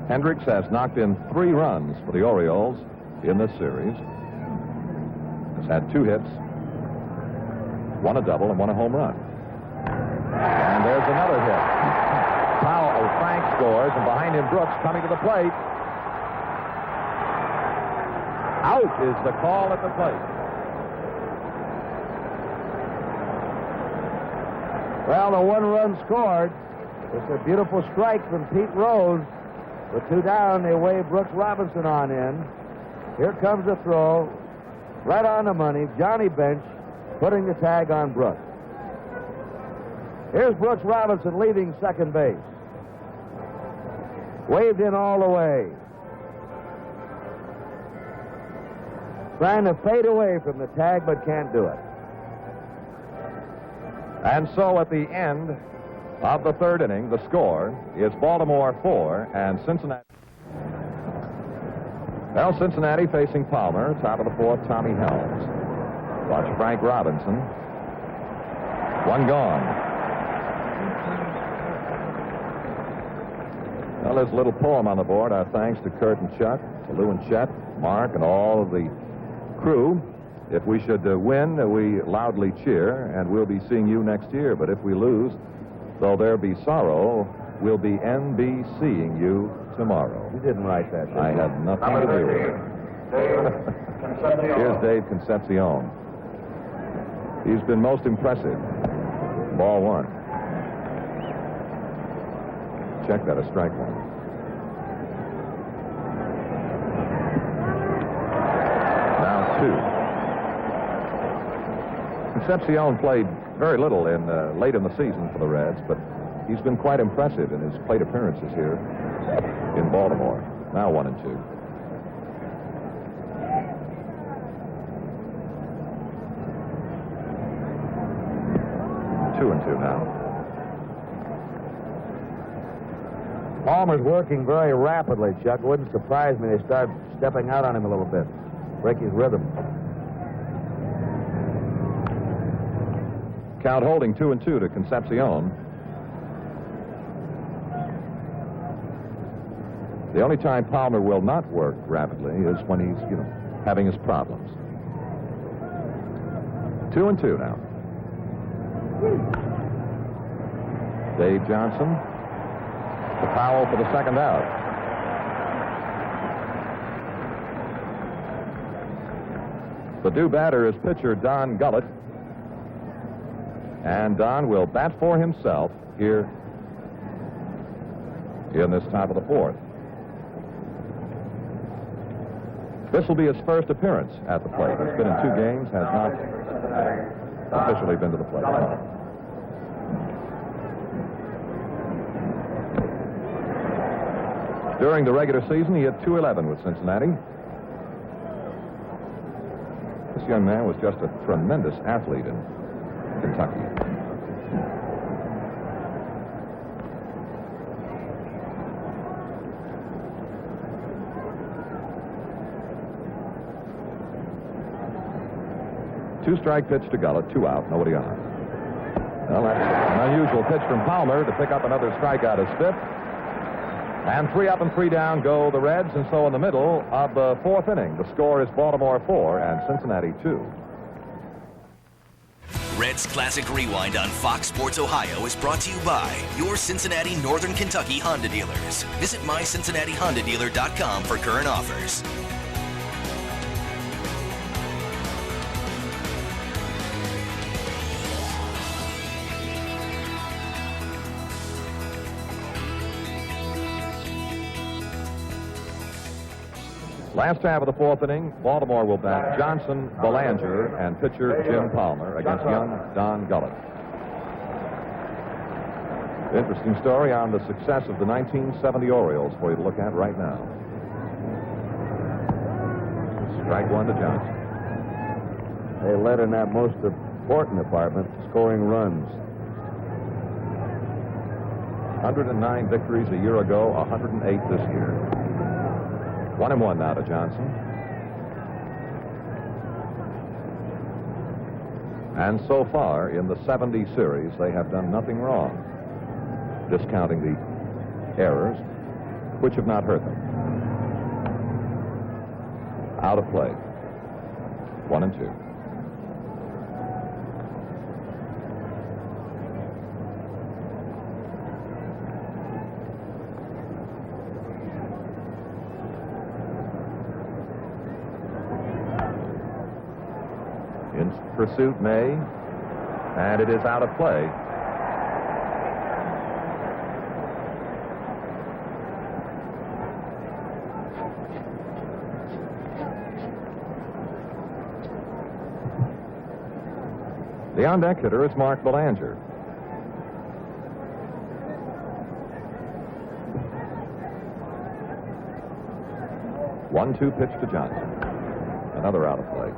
Hendricks has knocked in 3 runs for the Orioles in this series. Has had 2 hits, 1 a double, and 1 a home run. And there's another hit. Frank scores, and behind him Brooks coming to the plate. Out is the call at the plate. Well, the 1 run scored. It's a beautiful strike from Pete Rose. With 2 down, they wave Brooks Robinson on in. Here comes the throw. Right on the money. Johnny Bench putting the tag on Brooks. Here's Brooks Robinson leaving second base. Waved in all the way. Trying to fade away from the tag, but can't do it. And so at the end of the 3rd inning, the score is Baltimore 4 and Cincinnati. Well, Cincinnati facing Palmer. Top of the 4th, Tommy Helms. Watch Frank Robinson. 1 gone. Well, there's a little poem on the board. Our thanks to Kurt and Chuck, to Lou and Chet, Mark, and all of the crew. If we should win, we loudly cheer, and we'll be seeing you next year. But if we lose, though there be sorrow, we'll be NBCing you tomorrow. You didn't write that, did you? I had nothing to do with it. Here's Dave Concepcion. He's been most impressive. Ball 1. Check that, a strike 1. Now 2. Concepcion played very little in late in the season for the Reds, but he's been quite impressive in his plate appearances here in Baltimore. Now 1 and 2. 2 and 2 now. Palmer's working very rapidly, Chuck. It wouldn't surprise me they start stepping out on him a little bit. Break his rhythm. Count holding 2 and 2 to Concepcion. The only time Palmer will not work rapidly is when he's, having his problems. 2 and 2 now. Dave Johnson. To Powell for the 2nd out. The due batter is pitcher Don Gullett. And Don will bat for himself here in this top of the 4th. This will be his first appearance at the plate. He's been in 2 games, has not officially been to the plate. During the regular season, he hit .211 with Cincinnati. This young man was just a tremendous athlete in Kentucky. Two-strike pitch to Gullett, 2 out, nobody on. Well, that's an unusual pitch from Palmer to pick up another strikeout as 5th. And 3 up and 3 down go the Reds, and so in the middle of the 4th inning, the score is Baltimore 4 and Cincinnati 2. Reds Classic Rewind on Fox Sports Ohio is brought to you by your Cincinnati Northern Kentucky Honda dealers. Visit mycincinnatihondadealer.com for current offers. Last half of the 4th inning, Baltimore will bat Johnson, Belanger, and pitcher Jim Palmer against young Don Gullett. Interesting story on the success of the 1970 Orioles for you to look at right now. Strike one to Johnson. They led in that most important department, scoring runs. 109 victories a year ago, 108 this year. 1-1 now to Johnson. And so far in the 70 series, they have done nothing wrong, discounting the errors, which have not hurt them. Out of play. 1-2. In pursuit, May, and it is out of play. The on-deck hitter is Mark Belanger. One-two pitch to Johnson. Another out of play.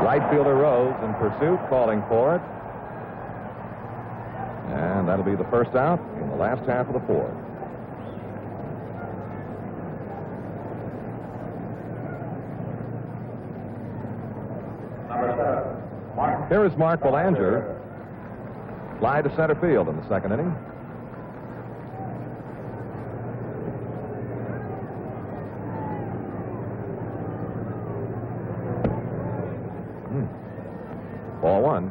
Right fielder Rose in pursuit, calling for it. And that'll be the first out in the last half of the fourth. Here is Mark Belanger. Fly to center field in the second inning. Ball one.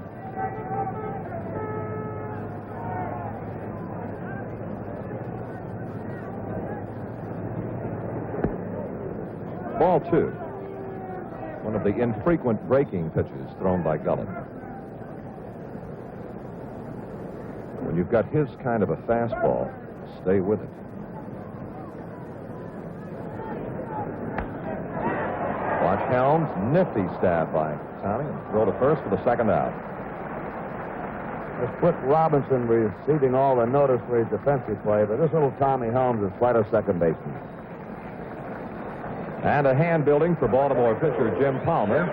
Ball two. One of the infrequent breaking pitches thrown by Gullett. When you've got his kind of a fastball, stay with it. Watch Helms, nifty stab by Tommy, and throw to first for the second out. Just put Robinson receiving all the notice for his defensive play, but this little Tommy Helms is quite a second baseman. And a hand building for Baltimore pitcher Jim Palmer.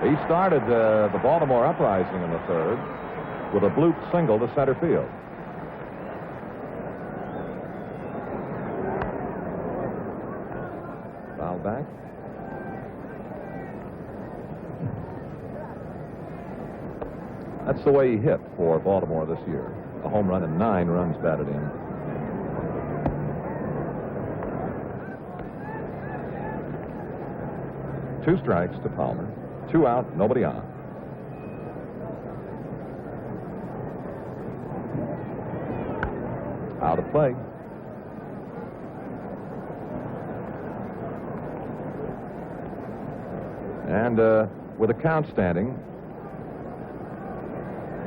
He started the Baltimore uprising in the third with a bloop single to center field. Foul back. That's the way he hit for Baltimore this year. A home run and 9 runs batted in. Two strikes to Palmer. 2 out, nobody on. Out of play. And with a count standing,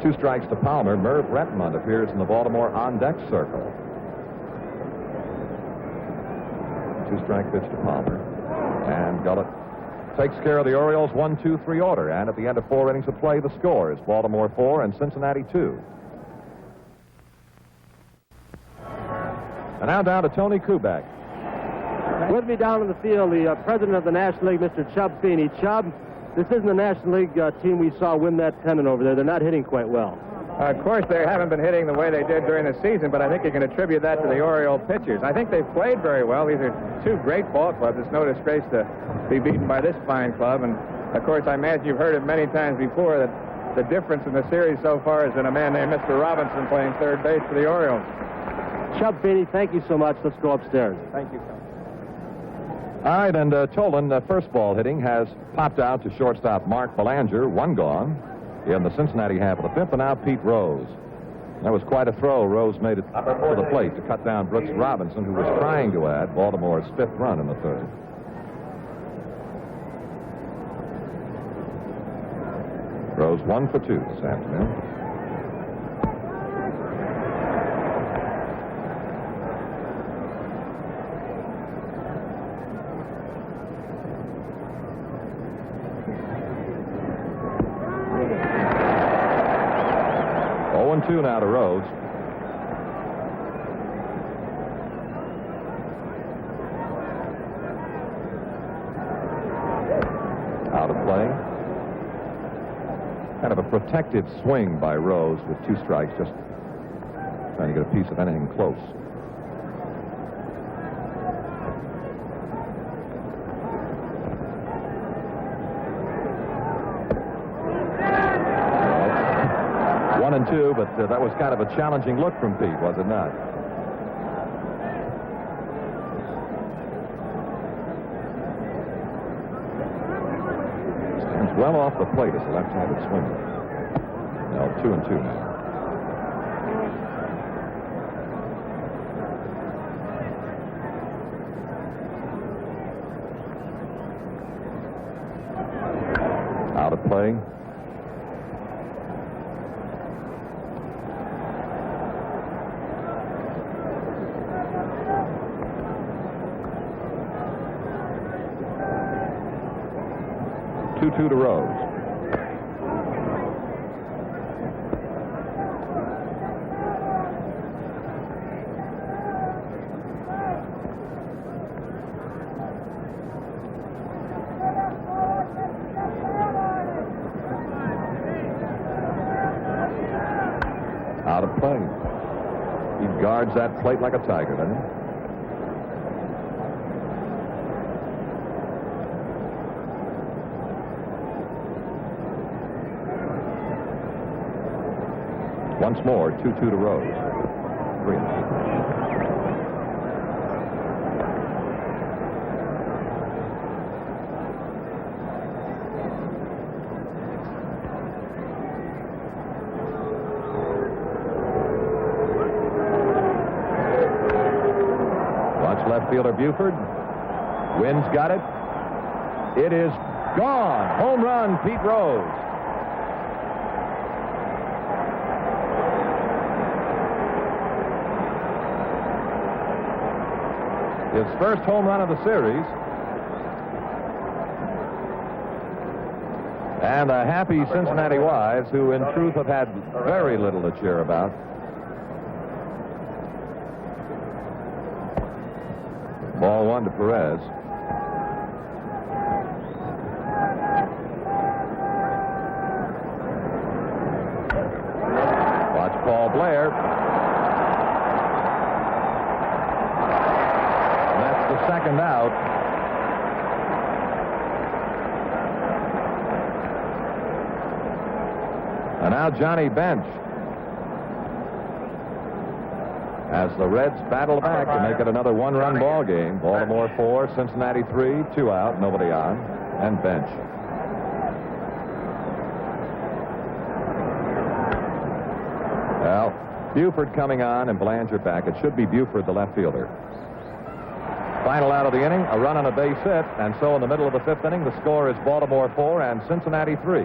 2 strikes to Palmer, Merv Retmund appears in the Baltimore on-deck circle. 2-strike pitch to Palmer. And Gullett takes care of the Orioles 1-2-3 order. And at the end of 4 innings of play, the score is Baltimore 4 and Cincinnati 2. And now down to Tony Kubek. With me down in the field, the president of the National League, Mr. Chub Feeney. Chub, this isn't the National League team we saw win that pennant over there. They're not hitting quite well. Of course, they haven't been hitting the way they did during the season, but I think you can attribute that to the Oriole pitchers. I think they've played very well. These are 2 great ball clubs. It's no disgrace to be beaten by this fine club. And, of course, I imagine you've heard it many times before that the difference in the series so far has been a man named Mr. Robinson playing third base for the Orioles. Chub Feeney, thank you so much. Let's go upstairs. Thank you. All right, and Tolan, first ball hitting, has popped out to shortstop Mark Belanger, 1 gone in the Cincinnati half of the 5th, and now Pete Rose. That was quite a throw. Rose made it to the plate to cut down Brooks Robinson, who was trying to add Baltimore's 5th run in the 3rd. Rose 1 for 2 this afternoon. 0-2 now to Rose. Out of play. Kind of a protective swing by Rose with 2 strikes, just trying to get a piece of anything close. Well, 1-2, but that was kind of a challenging look from Pete, was it not? Well off the plate as a left-handed swinger. Now 2-2 now. Out of play. Two to Rose. Out of play. He guards that plate like a tiger, doesn't he? Once more, 2-2 to Rose. 3-2. Watch left fielder Buford. Wynn's got it. It is gone. Home run, Pete Rose. His first home run of the series. And the happy Cincinnati wives, who in truth have had very little to cheer about. Ball 1 to Perez. Watch Paul Blair. Second out. And now Johnny Bench, as the Reds battle back to make it another 1-run ball game. Baltimore 4, Cincinnati 3, 2 out, nobody on, and Bench. Well, Buford coming on and Belanger back. It should be Buford, the left fielder. Final out of the inning, a run on a base hit, and so in the middle of the 5th inning, the score is Baltimore 4 and Cincinnati 3.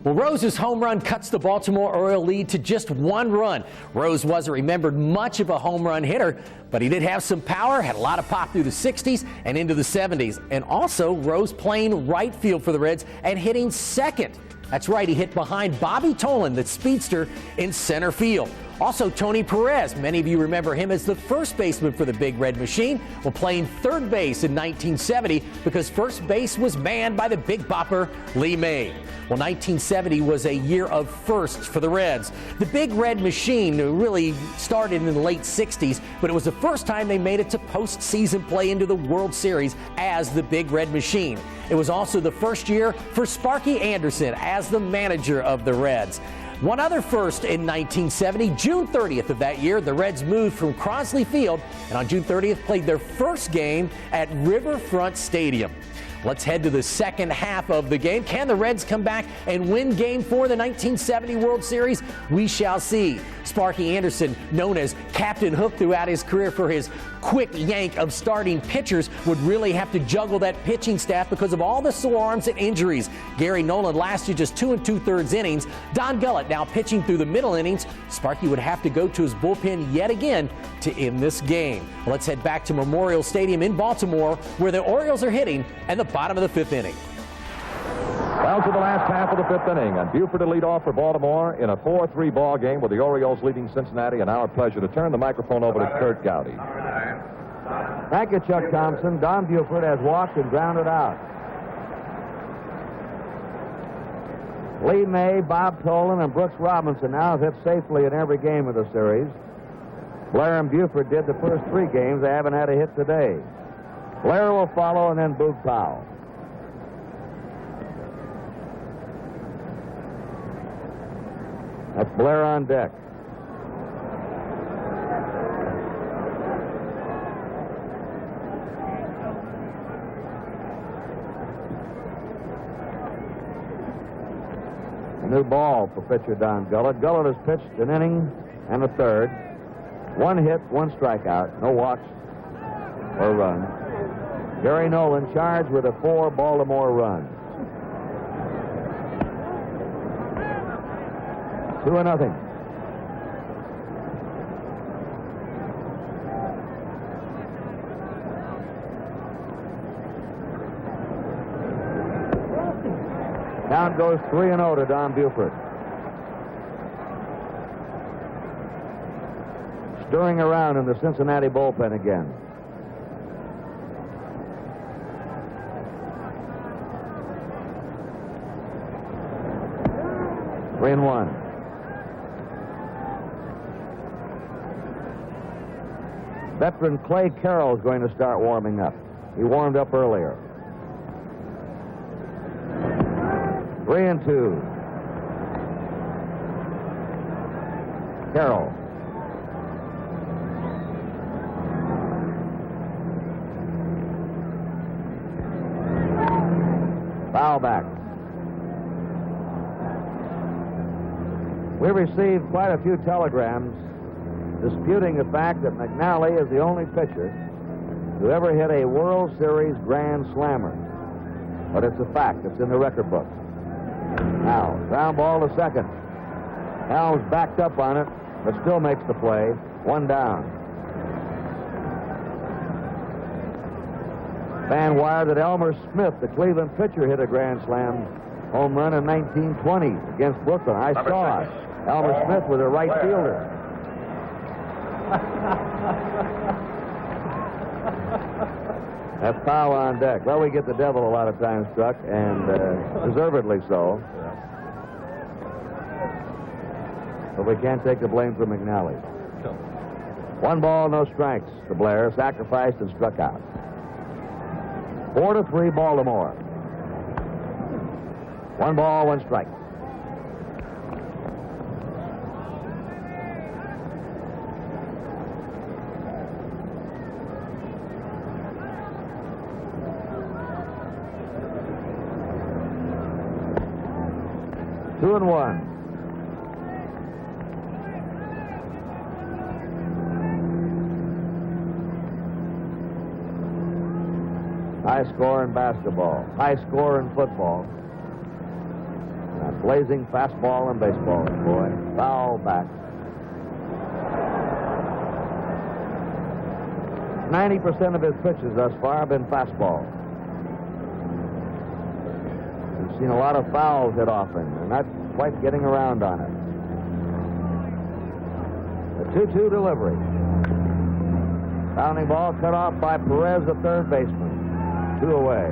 Well, Rose's home run cuts the Baltimore Oriole lead to just 1 run. Rose wasn't remembered much of a home run hitter, but he did have some power, had a lot of pop through the 60s and into the 70s. And also, Rose playing right field for the Reds and hitting second. That's right, he hit behind Bobby Tolan, the speedster, in center field. Also, Tony Perez, many of you remember him as the first baseman for the Big Red Machine, while playing third base in 1970 because first base was manned by the Big Bopper Lee May. Well, 1970 was a year of firsts for the Reds. The Big Red Machine really started in the late 60s, but it was the first time they made it to postseason play into the World Series as the Big Red Machine. It was also the first year for Sparky Anderson as the manager of the Reds. One other first in 1970, June 30th of that year, the Reds moved from Crosley Field and on June 30th played their first game at Riverfront Stadium. Let's head to the second half of the game. Can the Reds come back and win Game 4 of the 1970 World Series? We shall see. Sparky Anderson, known as Captain Hook throughout his career for his quick yank of starting pitchers, would really have to juggle that pitching staff because of all the sore arms and injuries. Gary Nolan lasted just 2 2/3 innings. Don Gullett now pitching through the middle innings. Sparky would have to go to his bullpen yet again to end this game. Let's head back to Memorial Stadium in Baltimore, where the Orioles are hitting at the bottom of the 5th inning. Well, to the last half of the fifth inning, and Buford to lead off for Baltimore in a 4-3 ball game with the Orioles leading Cincinnati. And our pleasure to turn the microphone over to Curt Gowdy. Thank you, Chuck Thompson. Don Buford has walked and grounded out. Lee May, Bob Tolan, and Brooks Robinson now have hit safely in every game of the series. Blair and Buford did the first 3 games. They haven't had a hit today. Blair will follow, and then Boog Powell. That's Blair on deck. A new ball for pitcher Don Gullett. Gullett has pitched an inning and a third. 1 hit, 1 strikeout, no walks or runs. Gary Nolan charged with a 4 Baltimore runs. 2-0. Count goes 3-0 to Don Buford. Stirring around in the Cincinnati bullpen again. Three and one. Veteran Clay Carroll is going to start warming up. He warmed up earlier. 3-2. Carroll. Foul back. We received quite a few telegrams disputing the fact that McNally is the only pitcher to ever hit a World Series grand slammer. But it's a fact. It's in the record book. Now, ground ball to second. Helms backed up on it, but still makes the play. 1 down. Fan wire that Elmer Smith, the Cleveland pitcher, hit a grand slam home run in 1920 against Brooklyn. I saw it. Elmer Smith was a right fielder. That's Powell on deck. Well, we get the devil a lot of times, Struck, and deservedly so. But we can't take the blame for McNally. 1 ball, no strikes to Blair. Sacrificed and struck out. 4-3 Baltimore. 1 ball, 1 strike. Two and one. High score in basketball. High score in football. Blazing fastball in baseball, boy. Foul back. 90% of his pitches thus far have been fastball. We've seen a lot of fouls hit often. They're not quite getting around on it. The 2-2 delivery. Bounding ball cut off by Perez, the third baseman. 2 away.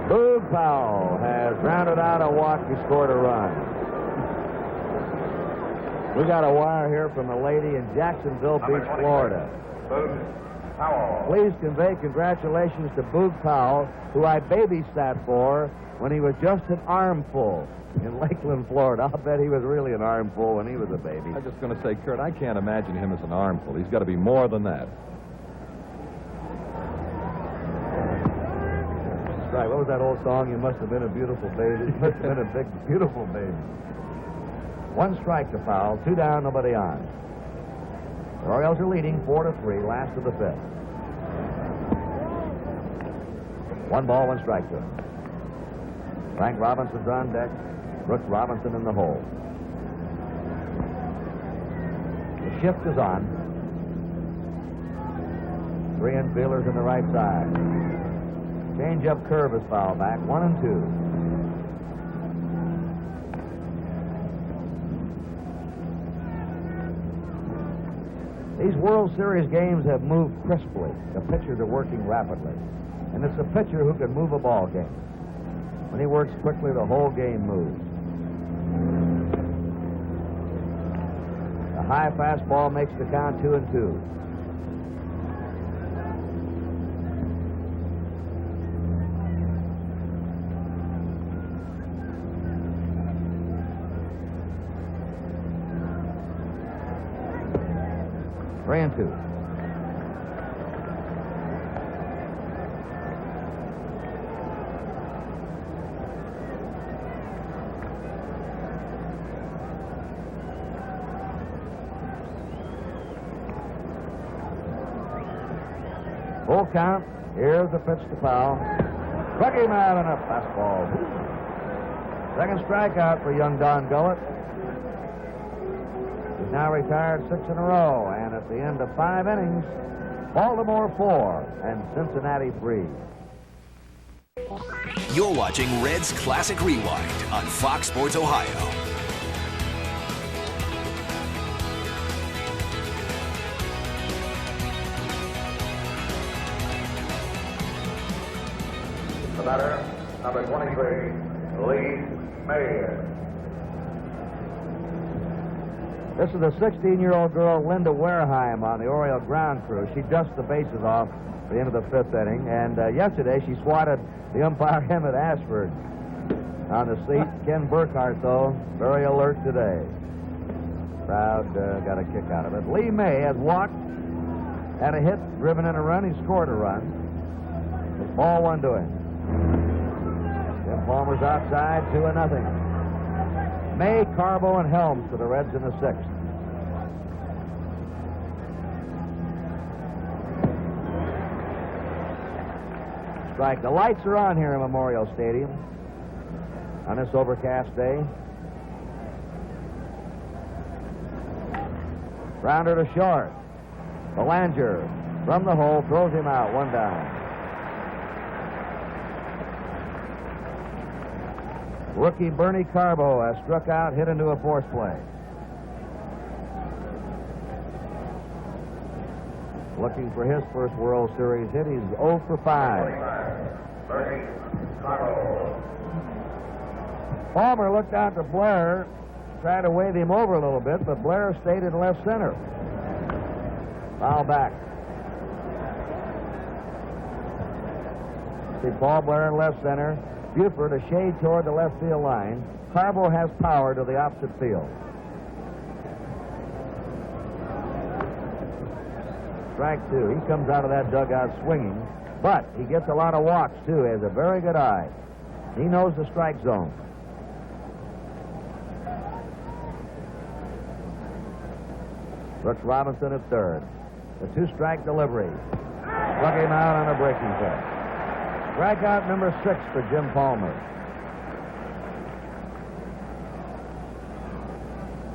Boog Powell has grounded out a walk. He scored a run. We got a wire here from a lady in Jacksonville Beach, Florida. Boog Powell. Please convey congratulations to Boog Powell, who I babysat for when he was just an armful in Lakeland, Florida. I'll bet he was really an armful when he was a baby. I was just going to say, Curt, I can't imagine him as an armful. He's got to be more than that. Right, what was that old song? You must have been a beautiful baby. You must have been a big, beautiful baby. 1 strike to Powell, 2 down, nobody on. The Orioles are leading 4-3, last of the 5th. 1 ball, 1 strike to him. Frank Robinson's on deck. Brooks Robinson in the hole. The shift is on. 3 infielders on the right side. Change-up curve is foul back. 1-2. These World Series games have moved crisply. The pitchers are working rapidly. And it's the pitcher who can move a ball game. When he works quickly, the whole game moves. The high fastball makes the count 2-2. Three and two. Full count. Here's the pitch to foul. Struck him out on a fastball. Second strikeout for young Don Gullett. He's now retired 6 in a row, and at the end of 5 innings, Baltimore 4 and Cincinnati 3. You're watching Reds Classic Rewind on Fox Sports Ohio. The batter, number 23, Lee Mayer. This is a 16-year-old girl, Linda Wareheim, on the Oriole ground crew. She dusts the bases off at the end of the 5th inning, and yesterday she swatted the umpire Emmett Ashford on the seat. Ken Burkhart, though, very alert today. Crowd got a kick out of it. Lee May has walked, had a hit, driven in a run. He scored a run. It's ball 1 to him. Jim Palmer's outside, 2-0. May, Carbo, and Helms to the Reds in the 6th. Strike. The lights are on here in Memorial Stadium on this overcast day. Grounder to short. Belanger from the hole throws him out. 1 down. Rookie Bernie Carbo has struck out, hit into a force play. Looking for his first World Series hit. He's 0 for 5. Bernie Carbo. Palmer looked out to Blair, tried to wave him over a little bit, but Blair stayed in left center. Foul back. See Paul Blair in left center. Buford a shade toward the left field line. Carbo has power to the opposite field. Strike 2. He comes out of that dugout swinging, but he gets a lot of walks, too. He has a very good eye. He knows the strike zone. Brooks Robinson at third. The 2-strike delivery. Struck him out on a breaking pitch. Strikeout number 6 for Jim Palmer.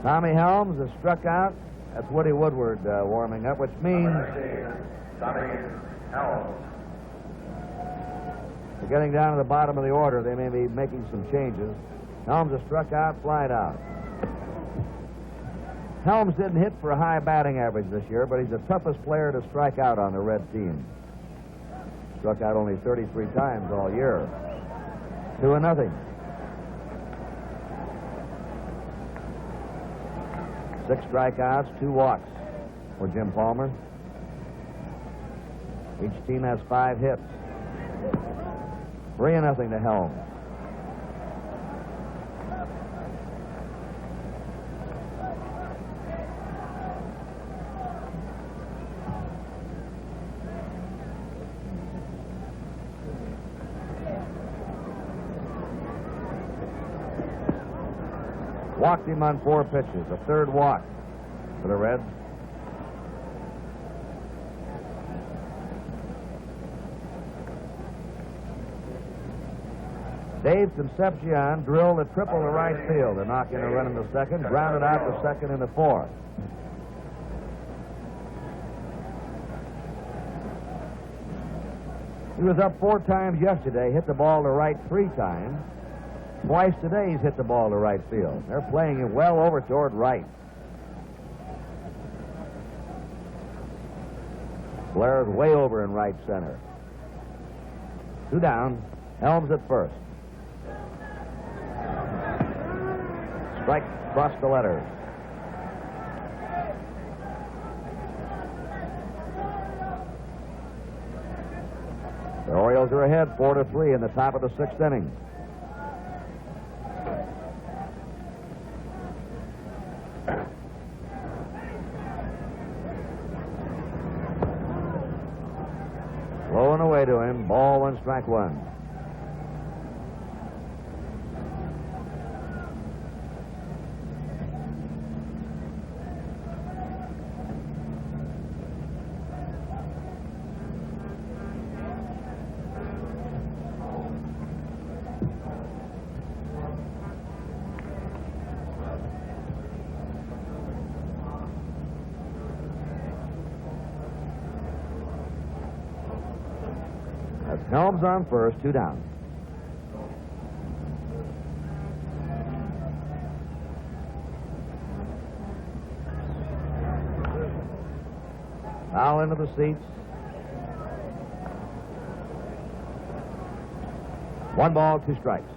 Tommy Helms is struck out. That's Woody Woodward warming up, which means Tommy Helms. they're getting down to the bottom of the order. They may be making some changes. Helms is struck out, flied out. Helms didn't hit for a high batting average this year, but he's the toughest player to strike out on the Red team. Struck out only 33 times all year. 2-0. Six strikeouts, 2 walks for Jim Palmer. Each team has 5 hits. 3-0 to Helms. Walked him on 4 pitches. A 3rd walk for the Reds. Dave Concepcion drilled a triple to right field to knock in a run in the 2nd, grounded out the 2nd in the 4th. He was up 4 times yesterday, hit the ball to right 3 times. Twice today he's hit the ball to right field. They're playing him well over toward right. Blair's way over in right center. 2 down. Helms at first. Strike across the letters. The Orioles are ahead 4-3 in the top of the 6th inning. Low and away to him. Ball 1, strike 1. Helms on first, 2 down. Foul into the seats. 1 ball, 2 strikes.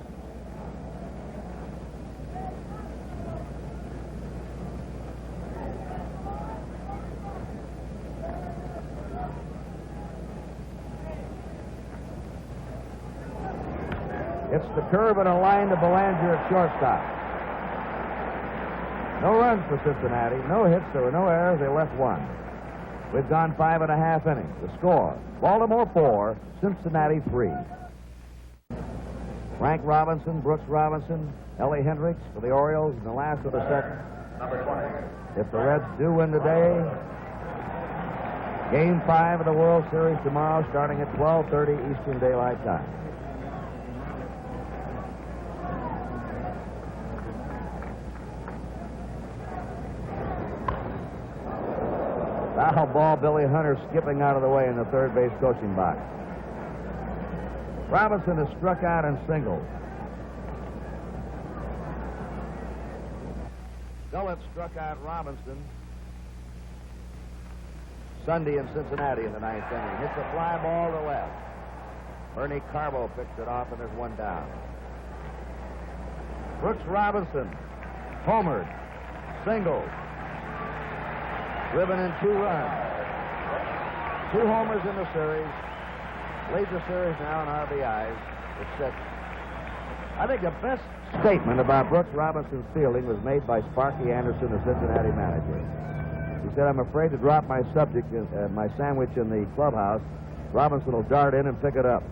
It's the curve and a line to Belanger at shortstop. No runs for Cincinnati. No hits. There were no errors. They left 1. We've gone 5.5 innings. The score, Baltimore 4, Cincinnati 3. Frank Robinson, Brooks Robinson, Ellie Hendricks for the Orioles in the last of the 2nd. If the Reds do win today, Game 5 of the World Series tomorrow starting at 12:30 Eastern Daylight Time. Foul ball, Billy Hunter skipping out of the way in the third base coaching box. Robinson has struck out and singled. Gullett struck out Robinson Sunday in Cincinnati in the 9th inning. Hits a fly ball to left. Ernie Carbo picks it off, and there's 1 down. Brooks Robinson homered, singled, driven in 2 runs. 2 homers in the series. Leads the series now in RBIs with 6. I think the best statement about Brooks Robinson's fielding was made by Sparky Anderson, the Cincinnati manager. He said, "I'm afraid to drop my my sandwich in the clubhouse. Robinson will dart in and pick it up."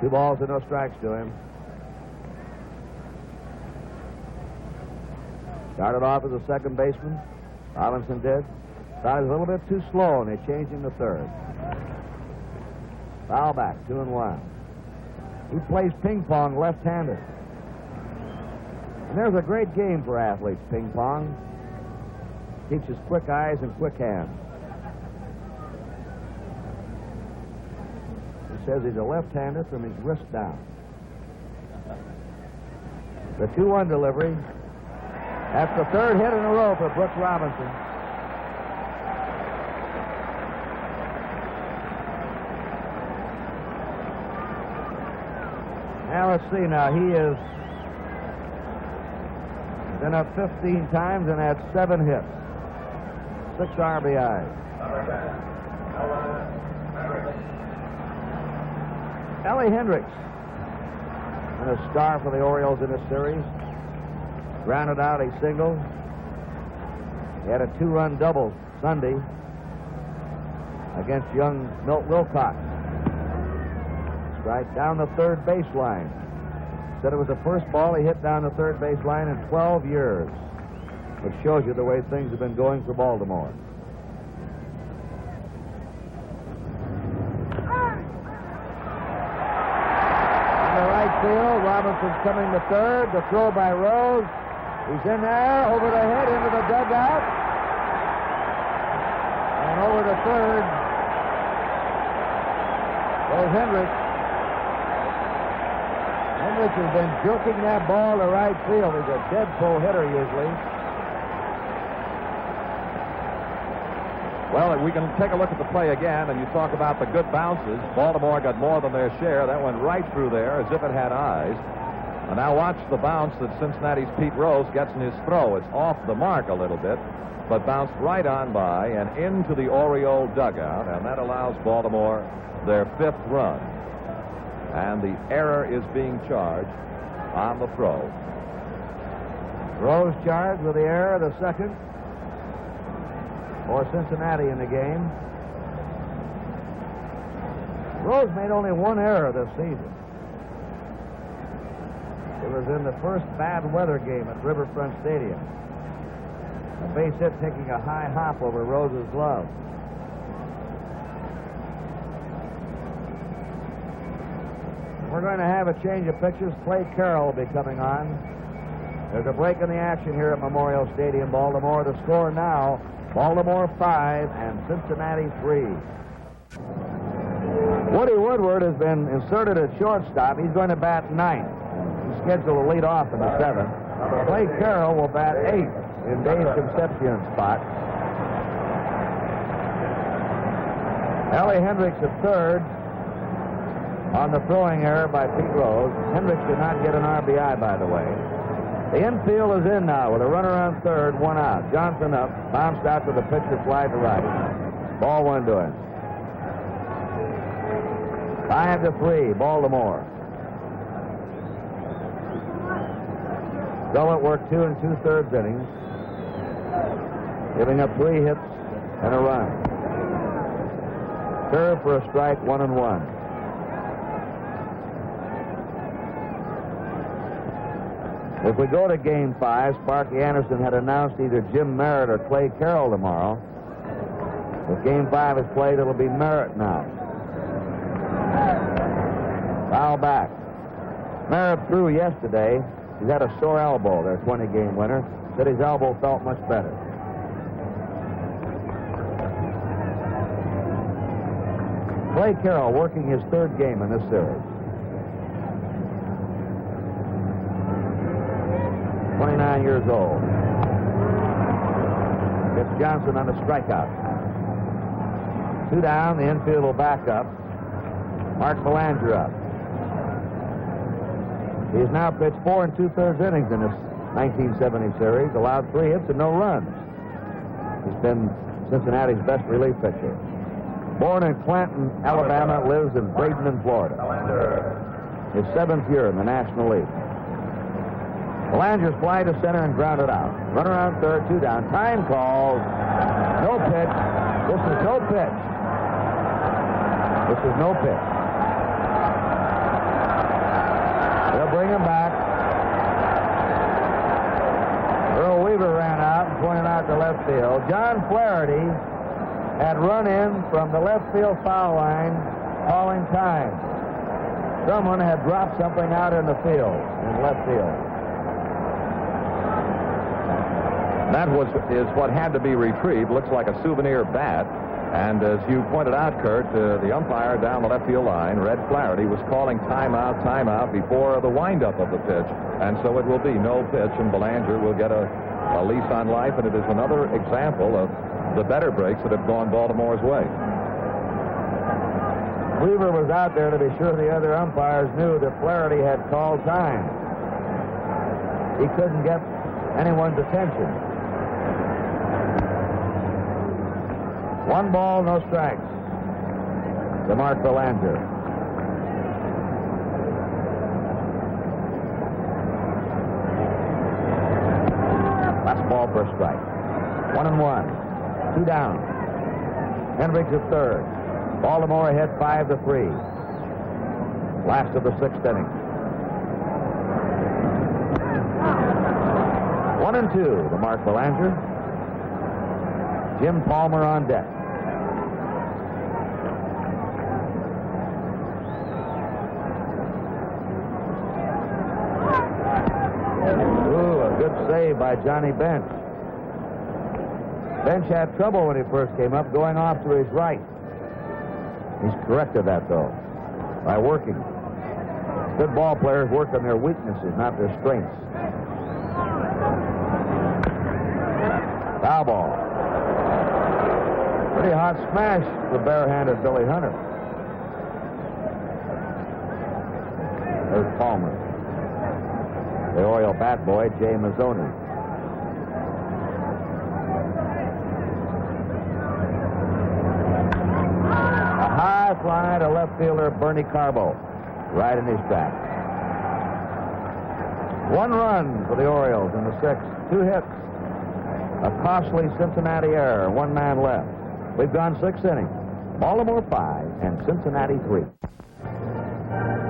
Two balls and no strikes to him. Started off as a second baseman. Robinson did. Thought he was a little bit too slow, and they changed him to third. Foul back, 2-1. He plays ping pong left-handed. And there's a great game for athletes, ping pong. Teaches quick eyes and quick hands. He says he's a left-hander from his wrist down. The 2-1 delivery. That's the third hit in a row for Brooks Robinson. Now let's see. Now he has been up 15 times and had 7 hits, 6 RBIs. Ellie Hendricks, and a star for the Orioles in this series, grounded out a single. He had a 2-run double Sunday against young Milt Wilcox. Right down the third baseline. Said it was the first ball he hit down the third baseline in 12 years. Which shows you the way things have been going for Baltimore. In the right field, Robinson's coming to third. The throw by Rose. He's in there, over the head, into the dugout. And over to third goes Hendricks. Hendricks has been jerking that ball to right field. He's a dead pull hitter usually. Well, we can take a look at the play again, and you talk about the good bounces. Baltimore got more than their share. That went right through there as if it had eyes. And now watch the bounce that Cincinnati's Pete Rose gets in his throw. It's off the mark a little bit, but bounced right on by and into the Oriole dugout, and that allows Baltimore their 5th run. And the error is being charged on the throw. Rose charged with the error, the second for Cincinnati in the game. Rose made only 1 error this season. It was in the first bad weather game at Riverfront Stadium. A base hit taking a high hop over Rose's glove. We're going to have a change of pitchers. Clay Carroll will be coming on. There's a break in the action here at Memorial Stadium, Baltimore. The score now, Baltimore 5 and Cincinnati 3. Woody Woodward has been inserted at shortstop. He's going to bat 9th. He's scheduled to lead off in the 7th. Clay Carroll will bat 8th in Dave Concepcion's spot. Ellie Hendricks at third on the throwing error by Pete Rose. Hendricks did not get an RBI, by the way. The infield is in now with a runner on third, 1 out. Johnson up, bounced out to the pitcher, fly to right. Ball 1 to him. 5-3, Baltimore. Gullett worked 2 2/3 innings, giving up 3 hits and a run. Curve for a strike, 1-1. If we go to Game 5, Sparky Anderson had announced either Jim Merritt or Clay Carroll tomorrow. If Game 5 is played, it'll be Merritt now. Foul back. Merritt threw yesterday. He's had a sore elbow, their 20-game winner. Said his elbow felt much better. Clay Carroll working his 3rd game in this series. 29 years old. Gets Johnson on a strikeout. 2 down, the infield will back up. Mark Belanger up. He's now pitched 4 2/3 innings in this 1970 series, allowed 3 hits and no runs. He's been Cincinnati's best relief pitcher. Born in Clanton, Alabama, lives in Bradenton, Florida. His 7th year in the National League. Belanger's fly to center and grounded out. Runner on third, 2 down. Time called. No pitch. This is no pitch. This is no pitch. They'll bring him back. Earl Weaver ran out and pointed out to left field. John Flaherty had run in from the left field foul line, calling time. Someone had dropped something out in the field, in left field. That is what had to be retrieved. Looks like a souvenir bat. And as you pointed out, Kurt, the umpire down the left field line, Red Flaherty, was calling timeout before the windup of the pitch. And so it will be no pitch, and Belanger will get a lease on life. And it is another example of the better breaks that have gone Baltimore's way. Weaver was out there to be sure the other umpires knew that Flaherty had called time. He couldn't get anyone's attention. 1 ball, no strikes to Mark Belanger. Last ball for a strike. 1-1. 2 down. Hendricks at third. Baltimore ahead 5-3. Last of the 6th inning. 1-2 to Mark Belanger. Jim Palmer on deck. Ooh, a good save by Johnny Bench. Bench had trouble when he first came up, going off to his right. He's corrected that, though, by working. Good ball players work on their weaknesses, not their strengths. Foul ball. Pretty hot smash for bare-handed Billy Hunter. There's Palmer. The Oriole bat boy, Jay Mazzoni. A high fly to left fielder Bernie Carbo, right in his track. 1 run for the Orioles in the 6th. 2 hits. A costly Cincinnati error. 1 man left. We've gone 6 innings. Baltimore 5 and Cincinnati 3.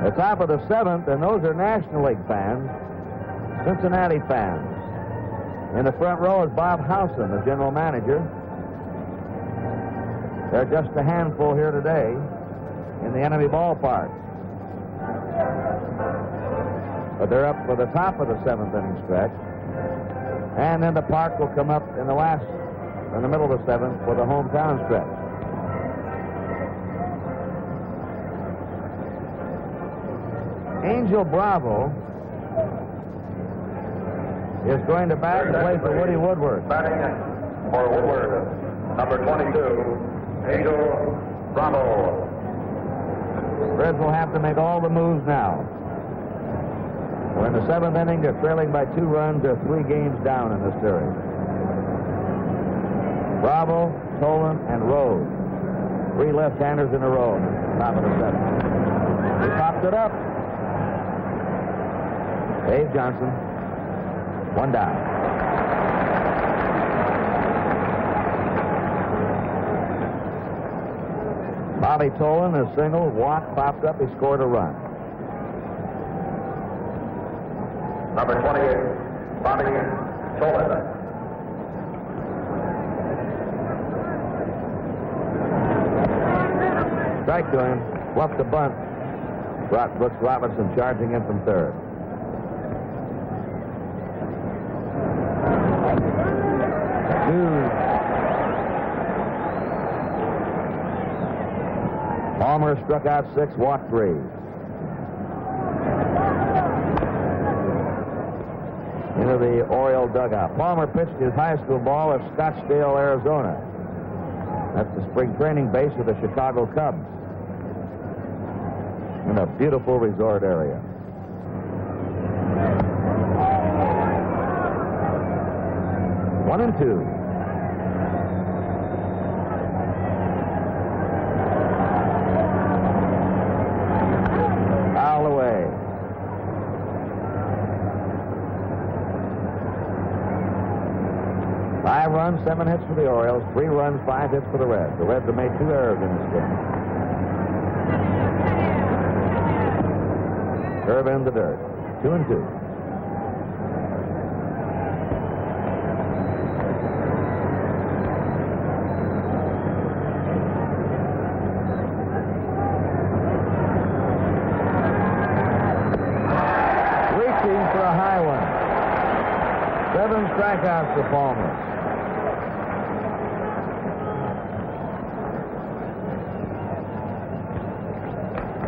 The top of the 7th, and those are National League fans, Cincinnati fans. In the front row is Bob Howson, the general manager. They're just a handful here today in the enemy ballpark. But they're up for the top of the 7th inning stretch. And then the park will come up in the middle of the 7th for the hometown stretch. Angel Bravo is going to bat and play for Woody Woodward. Batting for Woodward, number 22, Angel Bravo. Reds will have to make all the moves now. We're in the 7th inning. They're trailing by 2 runs. They're 3 games down in this series. Bravo, Tolan, and Rose. 3 left-handers in a row. Top of the 7th. He popped it up. Dave Johnson. 1 down. Bobby Tolan is single. Watt popped up. He scored a run. Number 28, Bobby Tolan. Strike to him. Bluffed the bunt. Brought Brooks Robinson charging in from third. Palmer struck out 6, walked 3. Into the Oriole dugout. Palmer pitched his high school ball at Scottsdale, Arizona. That's the spring training base of the Chicago Cubs. In a beautiful resort area. One and 2. Foul away. Five runs, 7 hits for the Orioles, 3 runs, 5 hits for the Reds. The Reds have made 2 errors in this game. Curve in the dirt. 2 and 2. Reaching for a high one. 7 strikeouts for Palmer.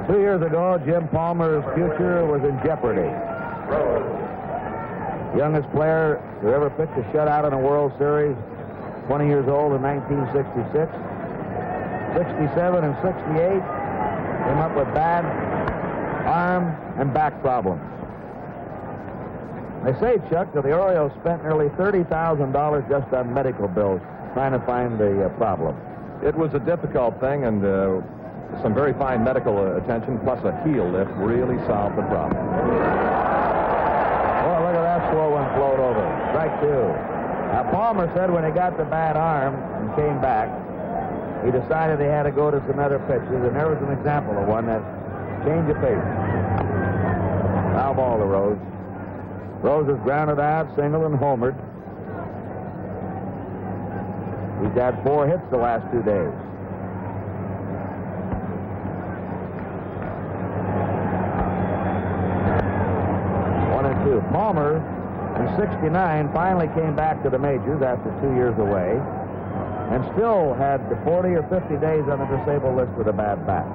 Two years ago, Jim Palmer's future was in jeopardy. Youngest player to ever pitch a shutout in a World Series, 20 years old in 1966. 67 and 68, came up with bad arm and back problems. They say, Chuck, that the Orioles spent nearly $30,000 just on medical bills trying to find the problem. It was a difficult thing, and some very fine medical attention, plus a heel lift, really solved the problem. Boy, look at that slow one float over. Strike 2. Now, Palmer said when he got the bad arm and came back, he decided he had to go to some other pitches, and there was an example of one that changed of pace. Foul ball to Rose. Rose has grounded out, single, and homered. He's had 4 hits the last 2 days. Palmer In '69, finally came back to the majors after 2 years away, and still had 40 or 50 days on the disabled list with a bad back.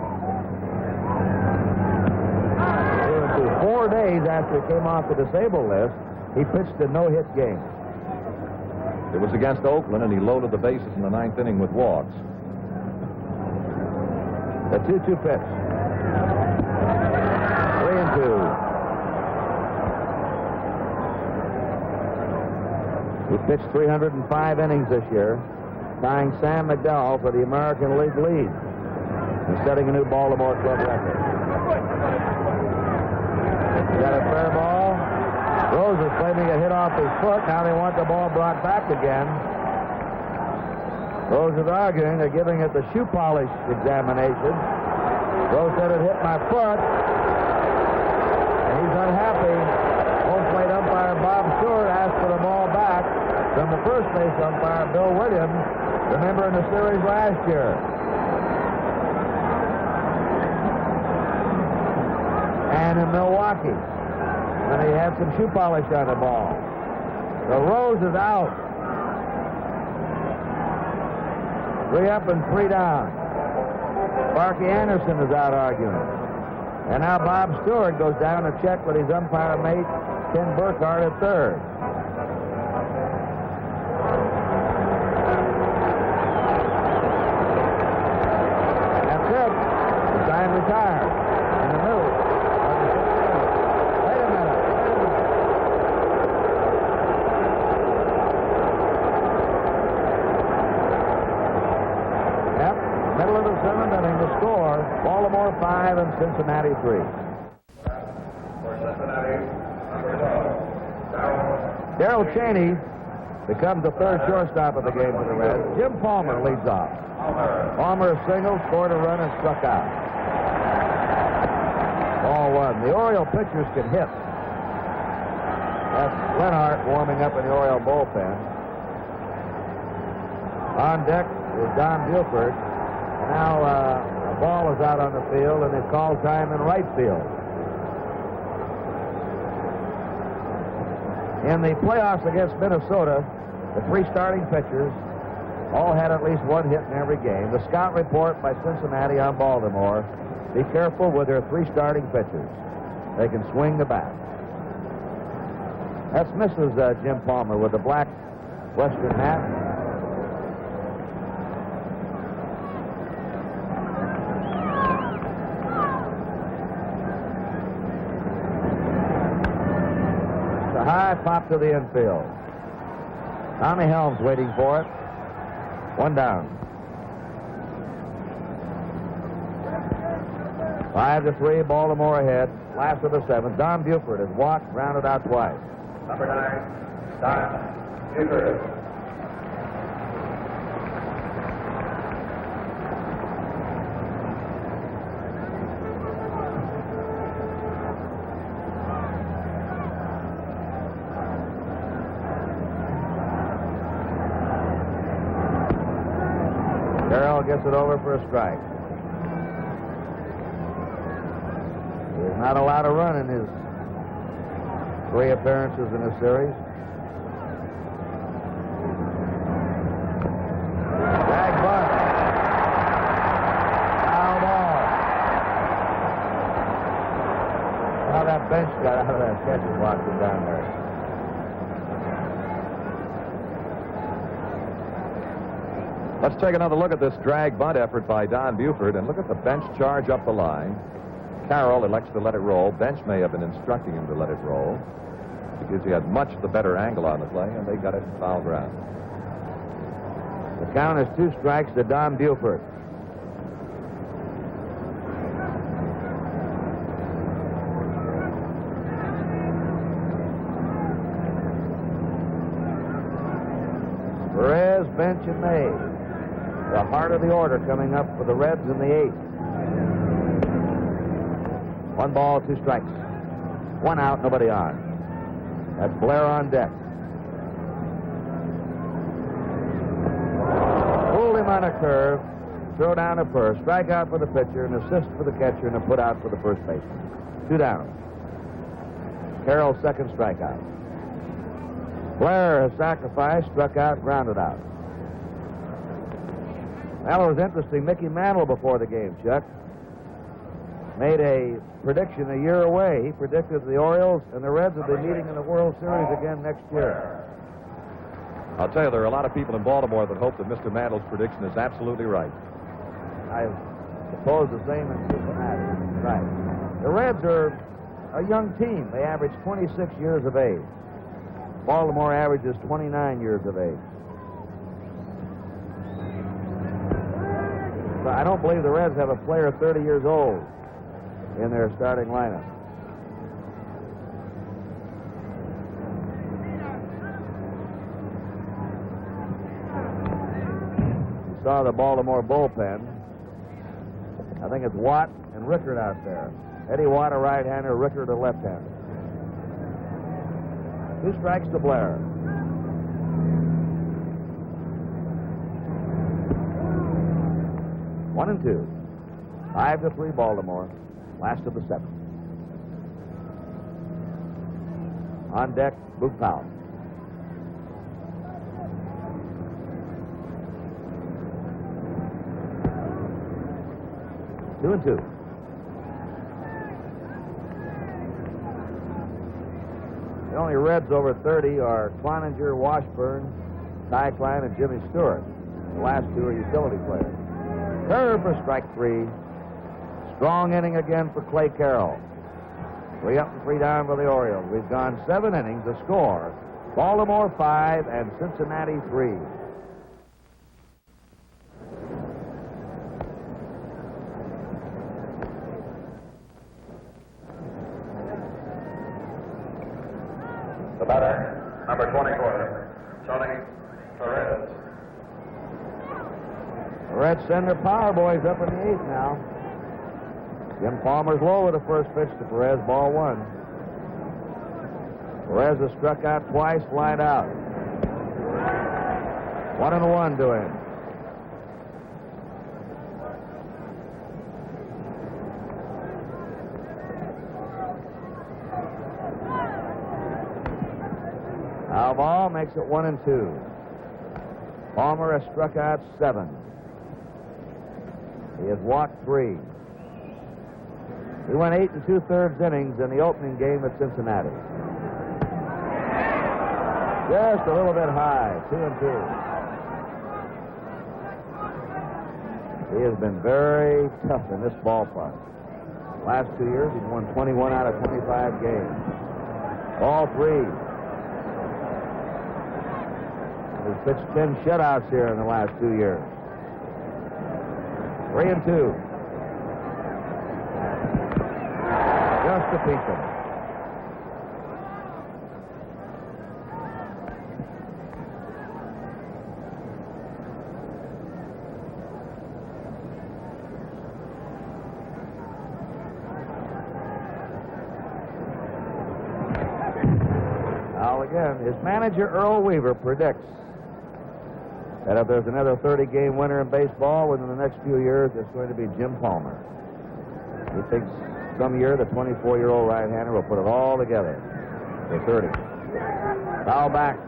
4 days after he came off the disabled list, he pitched a no-hit game. It was against Oakland, and he loaded the bases in the 9th inning with walks. The 2-2 pitch. 3-2. He pitched 305 innings this year, tying Sam McDowell for the American League lead and setting a new Baltimore club record. Got a fair ball. Rose is claiming a hit off his foot. Now they want the ball brought back again. Rose is arguing. They're giving it the shoe polish examination. Rose said it hit my foot. And he's unhappy. Home plate umpire Bob Stewart asked for the ball back from the first base umpire Bill Williams, remember in the series last year. And in Milwaukee, when he had some shoe polish on the ball. So Rose is out. 3 up and 3 down. Sparky Anderson is out arguing. And now Bob Stewart goes down to check with his umpire mate, Ken Burkhardt, at third. That's it. The sign retired in the middle. Wait a minute. Yep, middle of the 7th inning, the score, Baltimore 5 and Cincinnati 3. Darrell Cheney becomes the third shortstop of the game for the Reds. Jim Palmer leads off. Palmer singled, scored a run, and struck out. Ball 1. The Oriole pitchers can hit. That's Lenhart warming up in the Oriole bullpen. On deck is Don Buford. And now a ball is out on the field, and they call time in right field. In the playoffs against Minnesota, the 3 starting pitchers all had at least 1 hit in every game. The scout report by Cincinnati on Baltimore: be careful with their 3 starting pitchers. They can swing the bat. That's Mrs. Jim Palmer with the black Western hat. High pop to the infield. Tommy Helms waiting for it. 1 down. 5-3, Baltimore ahead. Last of the 7th. Don Buford has walked, grounded out twice. Number 9, Don Buford. Gets it over for a strike. There's not a lot of run in his 3 appearances in this series. Drag bunt. Foul ball. How that bench got out of that catcher's box and down there. Let's take another look at this drag bunt effort by Don Buford, and look at the bench charge up the line. Carroll elects to let it roll. Bench may have been instructing him to let it roll because he had much the better angle on the play, and they got it in foul ground. The count is 2 strikes to Don Buford. Perez, Bench, and May. The heart of the order coming up for the Reds in the 8th. 1 ball, 2 strikes. 1 out, nobody on. That's Blair on deck. Pulled him on a curve, throw down to first, strike out for the pitcher, an assist for the catcher, and a put out for the first baseman. 2 down. Carroll's 2nd strikeout. Blair has sacrificed, struck out, grounded out. Well, it was interesting. Mickey Mantle before the game, Chuck, made a prediction a year away. He predicted the Orioles and the Reds will be meeting in the World Series again next year. I'll tell you, there are a lot of people in Baltimore that hope that Mr. Mantle's prediction is absolutely right. I suppose the same in Cincinnati. Right. The Reds are a young team. They average 26 years of age. Baltimore averages 29 years of age. So I don't believe the Reds have a player 30 years old in their starting lineup. You saw the Baltimore bullpen. I think it's Watt and Rickard out there. Eddie Watt, a right-hander, Rickard, a left-hander. 2 strikes to Blair. One and 2. 5-3 Baltimore. Last of the 7th. On deck, Boog Powell. Two and 2. The only Reds over 30 are Cloninger, Washburn, Ty Klein, and Jimmy Stewart. The last 2 are utility players. Curve for strike 3. Strong inning again for Clay Carroll. 3 up and 3 down for the Orioles. We've gone 7 innings. The score, Baltimore 5 and Cincinnati 3. The batter, number 24, Tony Perez. The Reds send their power boys up in the 8th now. Jim Palmer's low with the first pitch to Perez, ball 1. Perez has struck out twice, flied out. 1-1 to him. Foul ball makes it 1-2. Palmer has struck out 7. He has walked 3. He went 8 2/3 innings in the opening game at Cincinnati. Just a little bit high, 2-2. He has been very tough in this ballpark. Last 2 years, he's won 21 out of 25 games. All 3. He's pitched 10 shutouts here in the last 2 years. 3-2. Just to piece him. Now again, his manager Earl Weaver predicts that if there's another 30-game winner in baseball within the next few years, it's going to be Jim Palmer. He thinks some year the 24-year-old right-hander will put it all together for 30. Foul back.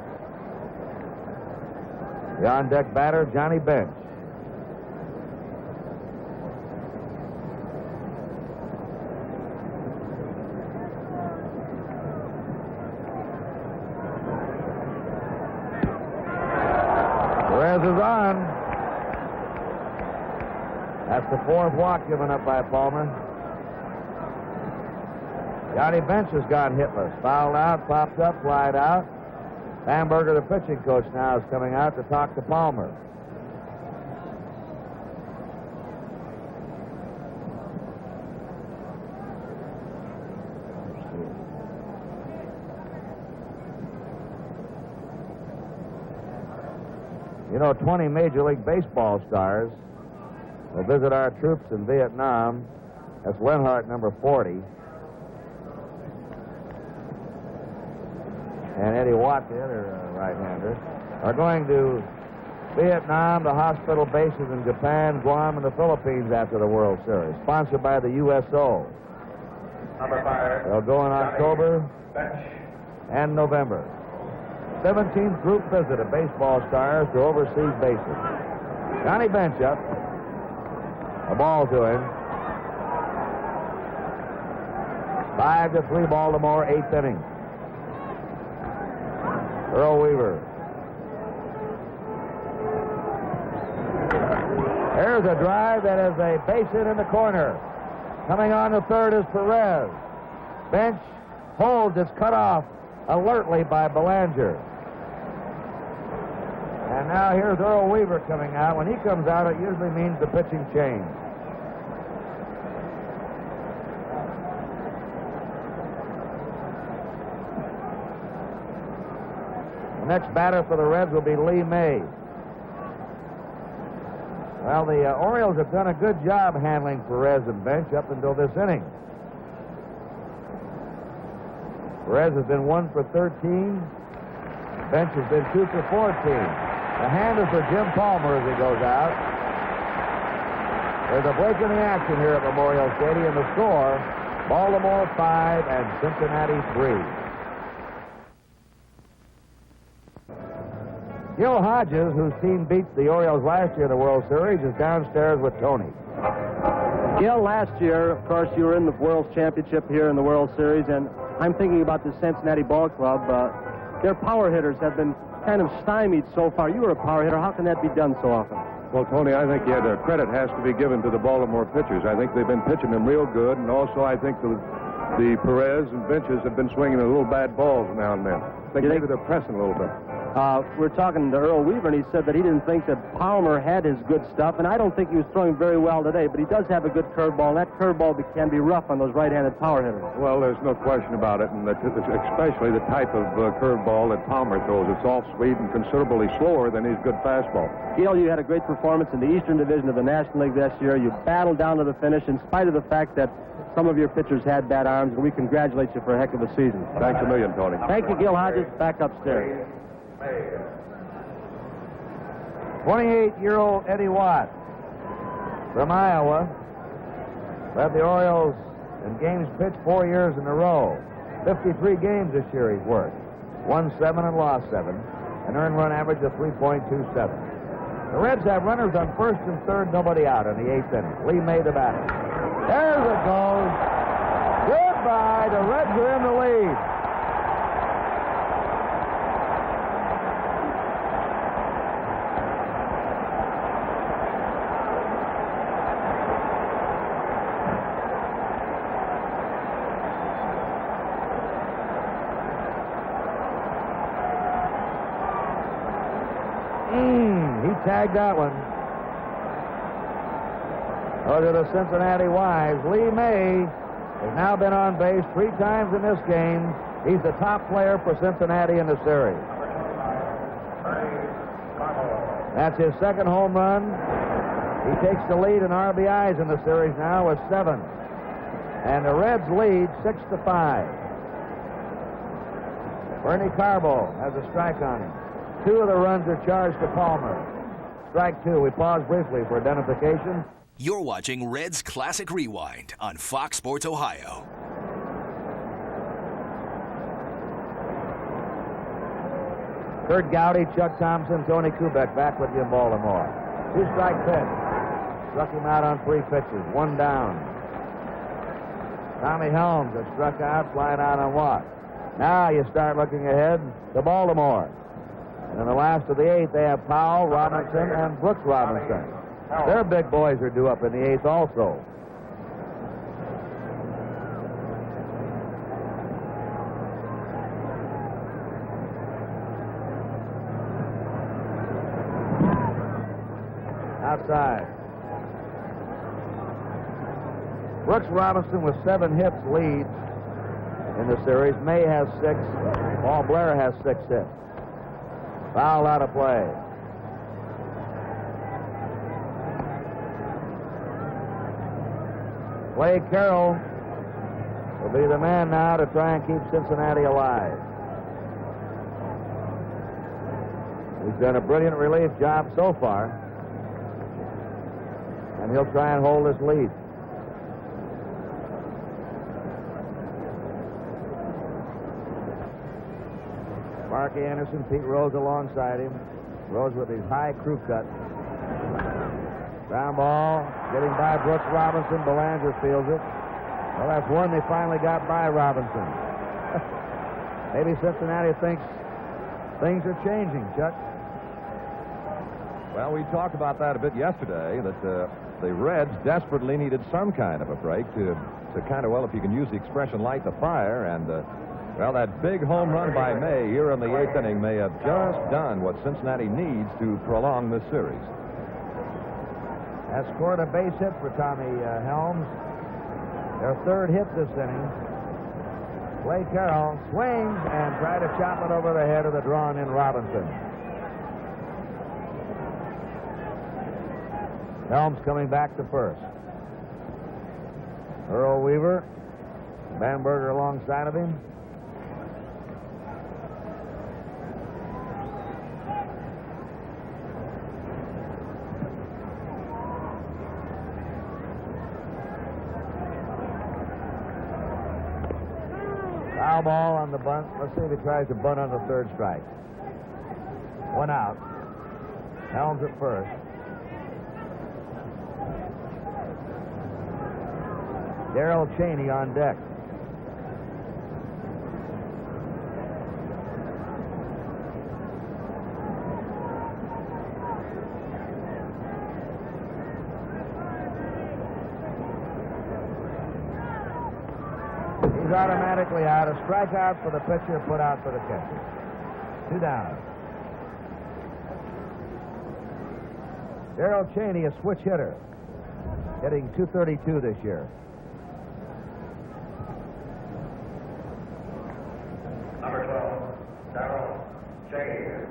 The on-deck batter, Johnny Bench. Perez is on. That's the 4th walk given up by Palmer. Johnny Bench has gone hitless. Fouled out, popped up, flied out. Bamberger, the pitching coach, now is coming out to talk to Palmer. You know, 20 Major League Baseball stars will visit our troops in Vietnam. That's Lenhart, number 40. And Eddie Watt, the other right-hander, are going to Vietnam, the hospital bases in Japan, Guam, and the Philippines after the World Series, sponsored by the USO. Number 5. They'll go in October and November. 17th group visit of baseball stars to overseas bases. Johnny Bench up. A ball to him. 5-3 Baltimore, 8th inning. Earl Weaver. There's a drive that is a base hit in the corner. Coming on to third is Perez. Bench holds, it's cut off alertly by Belanger. And now here's Earl Weaver coming out. When he comes out, it usually means the pitching change. The next batter for the Reds will be Lee May. Well, the Orioles have done a good job handling Perez and Bench up until this inning. Perez has been 1 for 13. Bench has been 2 for 14. The hand is for Jim Palmer as he goes out. There's a break in the action here at Memorial Stadium. The score, Baltimore 5 and Cincinnati 3. Gil Hodges, whose team beat the Orioles last year in the World Series, is downstairs with Tony. Gil, last year, of course, you were in the World Championship here in the World Series, and I'm thinking about the Cincinnati Ball Club. Their power hitters have been kind of stymied so far. You were a power hitter. How can that be done so often? Well, Tony, I think credit has to be given to the Baltimore pitchers. I think they've been pitching them real good, and also I think the Perez and Benches have been swinging a little bad balls now and then. I think maybe they're pressing a little bit. We're talking to Earl Weaver, and he said that he didn't think that Palmer had his good stuff, and I don't think he was throwing very well today, but he does have a good curveball, and that curveball can be rough on those right-handed power hitters. Well, there's no question about it, and especially the type of curveball that Palmer throws. It's off-speed and considerably slower than his good fastball. Gil, you had a great performance in the Eastern Division of the National League this year. You battled down to the finish in spite of the fact that some of your pitchers had bad arms, and we congratulate you for a heck of a season. Thanks a million, Tony. Thank you, Gil Hodges. Back upstairs. 28-year-old Eddie Watt from Iowa led the Orioles in games pitched 4 years in a row. 53 games this year he's worked. Won 7 and lost 7. An earned run average of 3.27. The Reds have runners on first and third, nobody out in the 8th inning. Lee May the batter. There it goes. Goodbye. The Reds are in the lead. Tagged that one. Those are the Cincinnati Wives. Lee May has now been on base 3 times in this game. He's the top player for Cincinnati in the series. That's his 2nd home run. He takes the lead in RBIs in the series now with 7. And the Reds lead 6-5. Bernie Carbo has a strike on him. 2 of the runs are charged to Palmer. Strike 2. We pause briefly for identification. You're watching Reds Classic Rewind on Fox Sports Ohio. Kurt Gowdy, Chuck Thompson, Tony Kubek back with you in Baltimore. 2-strike pitch. Struck him out on 3 pitches. 1 down. Tommy Helms has struck out, flying out on walk. Now you start looking ahead to Baltimore. And in the last of the 8th, they have Powell, Robinson, and Brooks Robinson. Their big boys are due up in the 8th also. Outside. Brooks Robinson with 7 hits leads in the series. May has 6. Paul Blair has 6 hits. Foul out of play. Clay Carroll will be the man now to try and keep Cincinnati alive. He's done a brilliant relief job so far, and he'll try and hold this lead. Sparky Anderson, Pete Rose alongside him. Rose with his high crew cut. Ground ball, getting by Brooks Robinson. Belanger fields it. Well, that's one they finally got by Robinson. Maybe Cincinnati thinks things are changing, Chuck. Well, we talked about that a bit yesterday, that the Reds desperately needed some kind of a break to kind of, well, if you can use the expression, light the fire. And, well, that big home run by May here in the 8th inning may have just done what Cincinnati needs to prolong this series. Has scored a base hit for Tommy Helms. Their third hit this inning. Clay Carroll swings and tried to chop it over the head of the drawn-in Robinson. Helms coming back to first. Earl Weaver, Bamberger alongside of him. Foul ball on the bunt. Let's see if he tries to bunt on the third strike. One out. Helms at first. Darrell Cheney on deck. He's automatically out. A strikeout for the pitcher, put out for the catcher. 2 down. Darrell Cheney, a switch hitter, hitting .232 this year. Number 12, Darrell Cheney.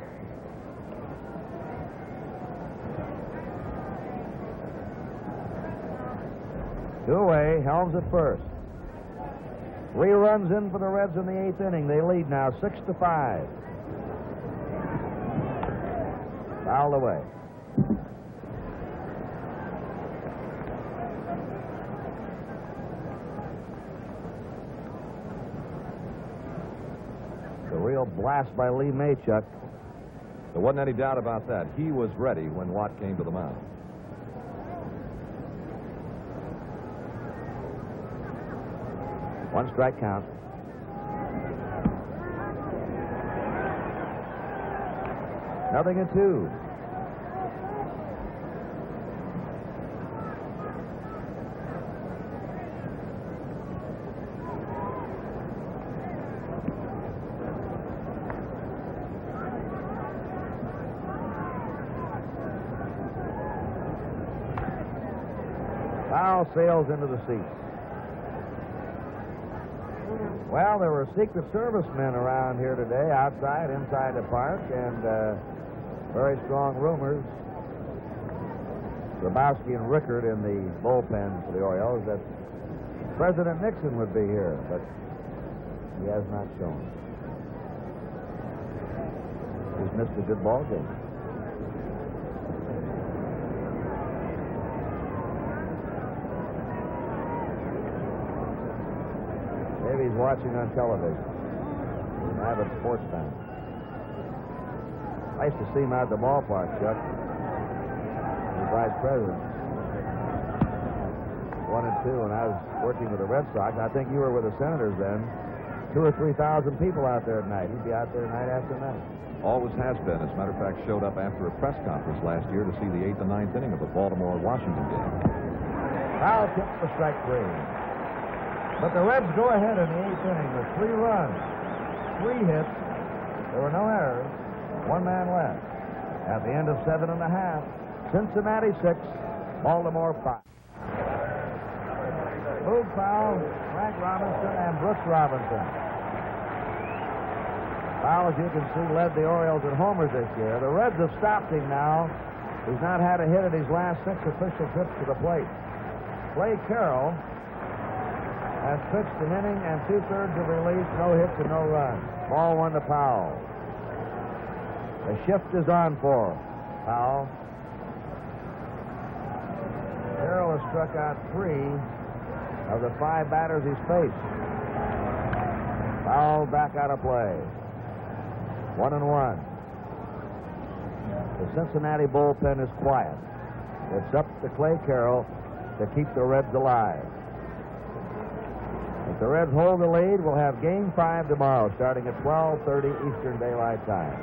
Two away. Helms at first. 3 runs in for the Reds in the 8th inning. They lead now 6-5. Fouled away. The real blast by Lee Maychuk. There wasn't any doubt about that. He was ready when Watt came to the mound. One strike count. Nothing in 2. Foul sails into the seats. Well, there were Secret Service men around here today, outside, inside the park, and very strong rumors. Grabowski and Rickard in the bullpen for the Orioles that President Nixon would be here, but he has not shown. He's missed a good ball game. Maybe he's watching on television. He's an avid sports fan. I used to see him out at the ballpark, Chuck. He's vice president. 1 and 2, and I was working with the Red Sox. I think you were with the Senators then. 2,000 or 3,000 people out there at night. He'd be out there night after night. Always has been. As a matter of fact, showed up after a press conference last year to see the 8th and 9th inning of the Baltimore-Washington game. Foul tip for strike 3. But the Reds go ahead in the 8th inning with 3 runs, 3 hits. There were no errors. 1 man left. At the end of 7 1/2, Cincinnati 6, Baltimore 5. Move foul, Frank Robinson and Brooks Robinson. Foul, as you can see, led the Orioles at homers this year. The Reds have stopped him now. He's not had a hit at his last 6 official trips to the plate. Clay Carroll has pitched an inning and 2/3 of relief, no hits and no runs. Ball 1 to Powell. The shift is on for Powell. Carroll has struck out 3 of the 5 batters he's faced. Powell back out of play. 1-1. The Cincinnati bullpen is quiet. It's up to Clay Carroll to keep the Reds alive. If the Reds hold the lead, we'll have Game 5 tomorrow, starting at 12:30 Eastern Daylight Time.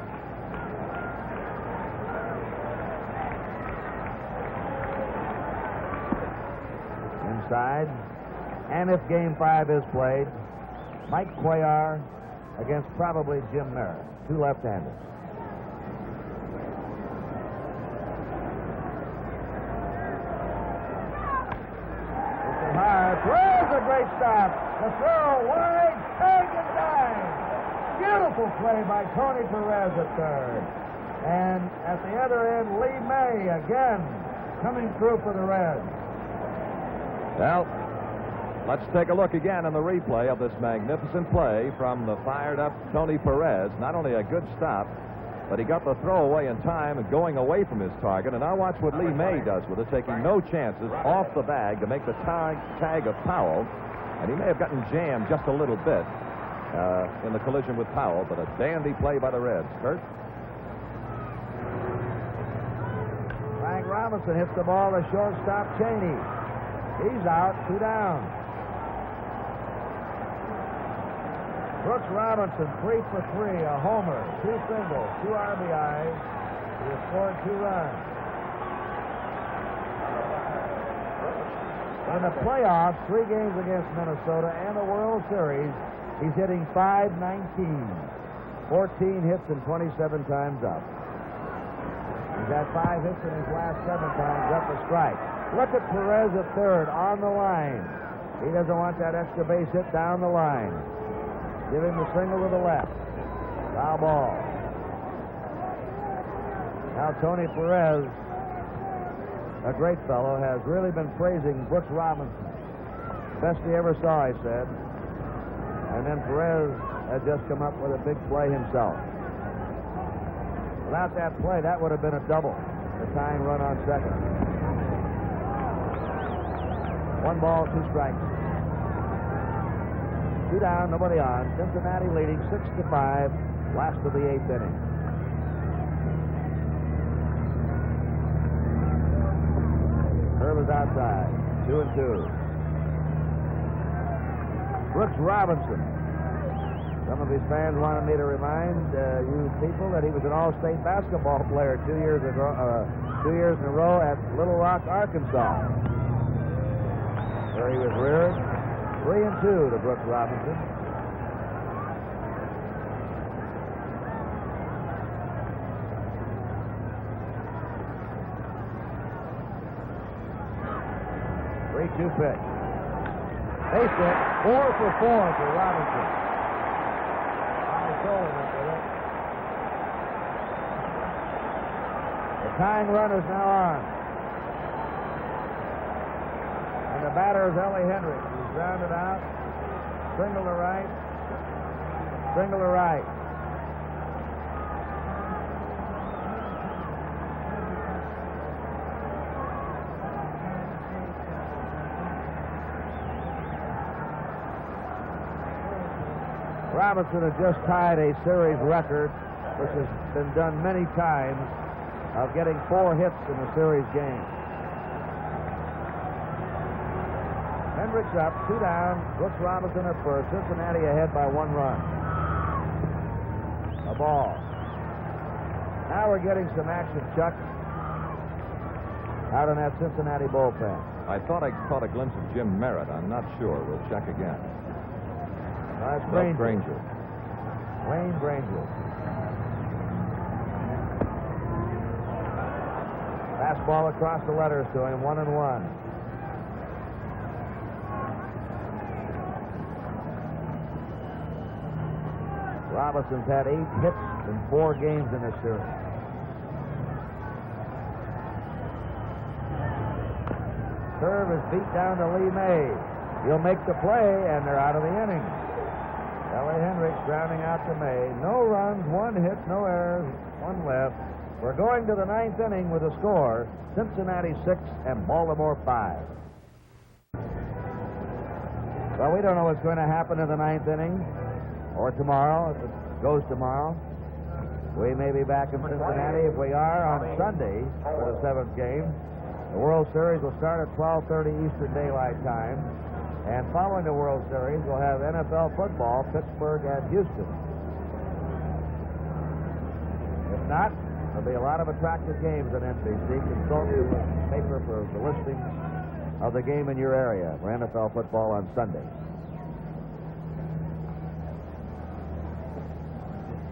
Inside, and if Game 5 is played, Mike Cuellar against probably Jim Merritt, two left-handers. There's a great stop. The throw wide, tag and dive. Beautiful play by Tony Perez at third. And at the other end, Lee May again coming through for the Reds. Well, let's take a look again in the replay of this magnificent play from the fired-up Tony Perez. Not only a good stop, but he got the throw away in time and going away from his target. And now watch what Lee May does with it, taking no chances off the bag to make the tag of Powell. And he may have gotten jammed just a little bit in the collision with Powell, but a dandy play by the Reds. Kurt? Frank Robinson hits the ball to shortstop Cheney. He's out, 2 down. Brooks Robinson, 3 for 3, a homer, 2 singles, 2 RBIs. He has scored 2 runs. In the playoffs, 3 games against Minnesota and the World Series, he's hitting .519, 14 hits and 27 times up. He's had 5 hits in his last 7 times up a strike. Look at Perez at third on the line. He doesn't want that extra base hit down the line. Give him the single to the left. Foul ball. Now Tony Perez, a great fellow, has really been praising Brooks Robinson. Best he ever saw, he said. And then Perez had just come up with a big play himself. Without that play, that would have been a double. The tying run on second. 1 ball, 2 strikes. 2 down, nobody on. Cincinnati leading 6-5, last of the 8th inning. Curve is outside, 2-2. Brooks Robinson. Some of his fans wanted me to remind you people that he was an all-state basketball player 2 years ago, 2 years in a row at Little Rock, Arkansas, where he was reared. 3-2 to Brooks Robinson. Three-two pitch. Base hit, 4 for 4 for Robinson. The tying run is now on. And the batter is Ellie Hendricks. He's grounded out. Single to right. Single to right. Robinson has just tied a series record, which has been done many times, of getting 4 hits in a series game. Hendricks up, 2 down. Brooks Robinson at first. Cincinnati ahead by 1 run. A ball. Now we're getting some action, Chuck, out in that Cincinnati bullpen. I thought I caught a glimpse of Jim Merritt. I'm not sure. We'll check again. That's Granger. Wayne Granger. Fastball across the letters to him, 1-1. Robinson's had 8 hits in 4 games in this series. Serve is beat down to Lee May. He'll make the play, and they're out of the inning. Ellie Hendricks grounding out to May. No runs, 1 hit, no errors, 1 left. We're going to the 9th inning with a score, Cincinnati 6 and Baltimore 5. Well, we don't know what's going to happen in the 9th inning or tomorrow, if it goes tomorrow. We may be back in Cincinnati. If we are, on Sunday for the 7th game. The World Series will start at 12:30 Eastern Daylight Time. And following the World Series, we'll have NFL football, Pittsburgh and Houston. If not, there'll be a lot of attractive games on NBC. Consult your paper for the listing of the game in your area for NFL football on Sunday.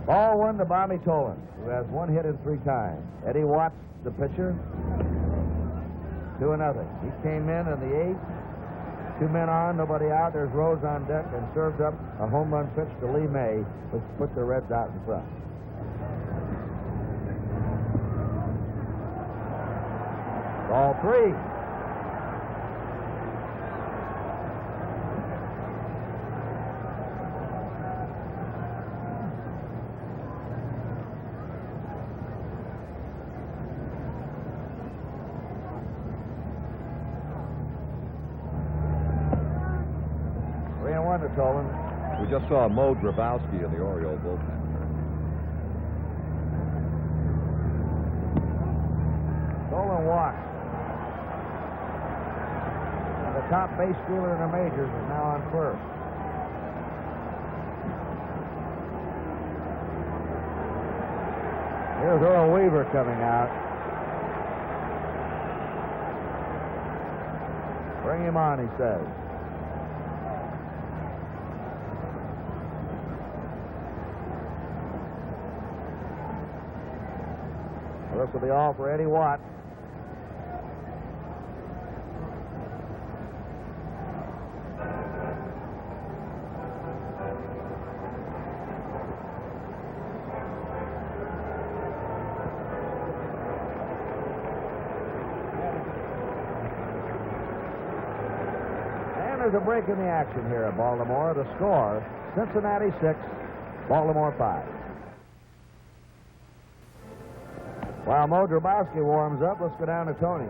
Ball 1 to Bobby Tolan, who has 1 hit in 3 times. Eddie Watts, the pitcher, 2-0. He came in the 8th. 2 men on, nobody out. There's Rose on deck and served up a home run pitch to Lee May, which put the Reds out in front. Ball 3. Tolan. We just saw Mo Grabowski in the Orioles bullpen. Tolan walks. And the top base stealer in the majors is now on first. Here's Earl Weaver coming out. Bring him on, he says. This will be all for Eddie Watt. And there's a break in the action here at Baltimore. The score, Cincinnati 6, Baltimore 5. While Mo Grabowski warms up, let's go down to Tony.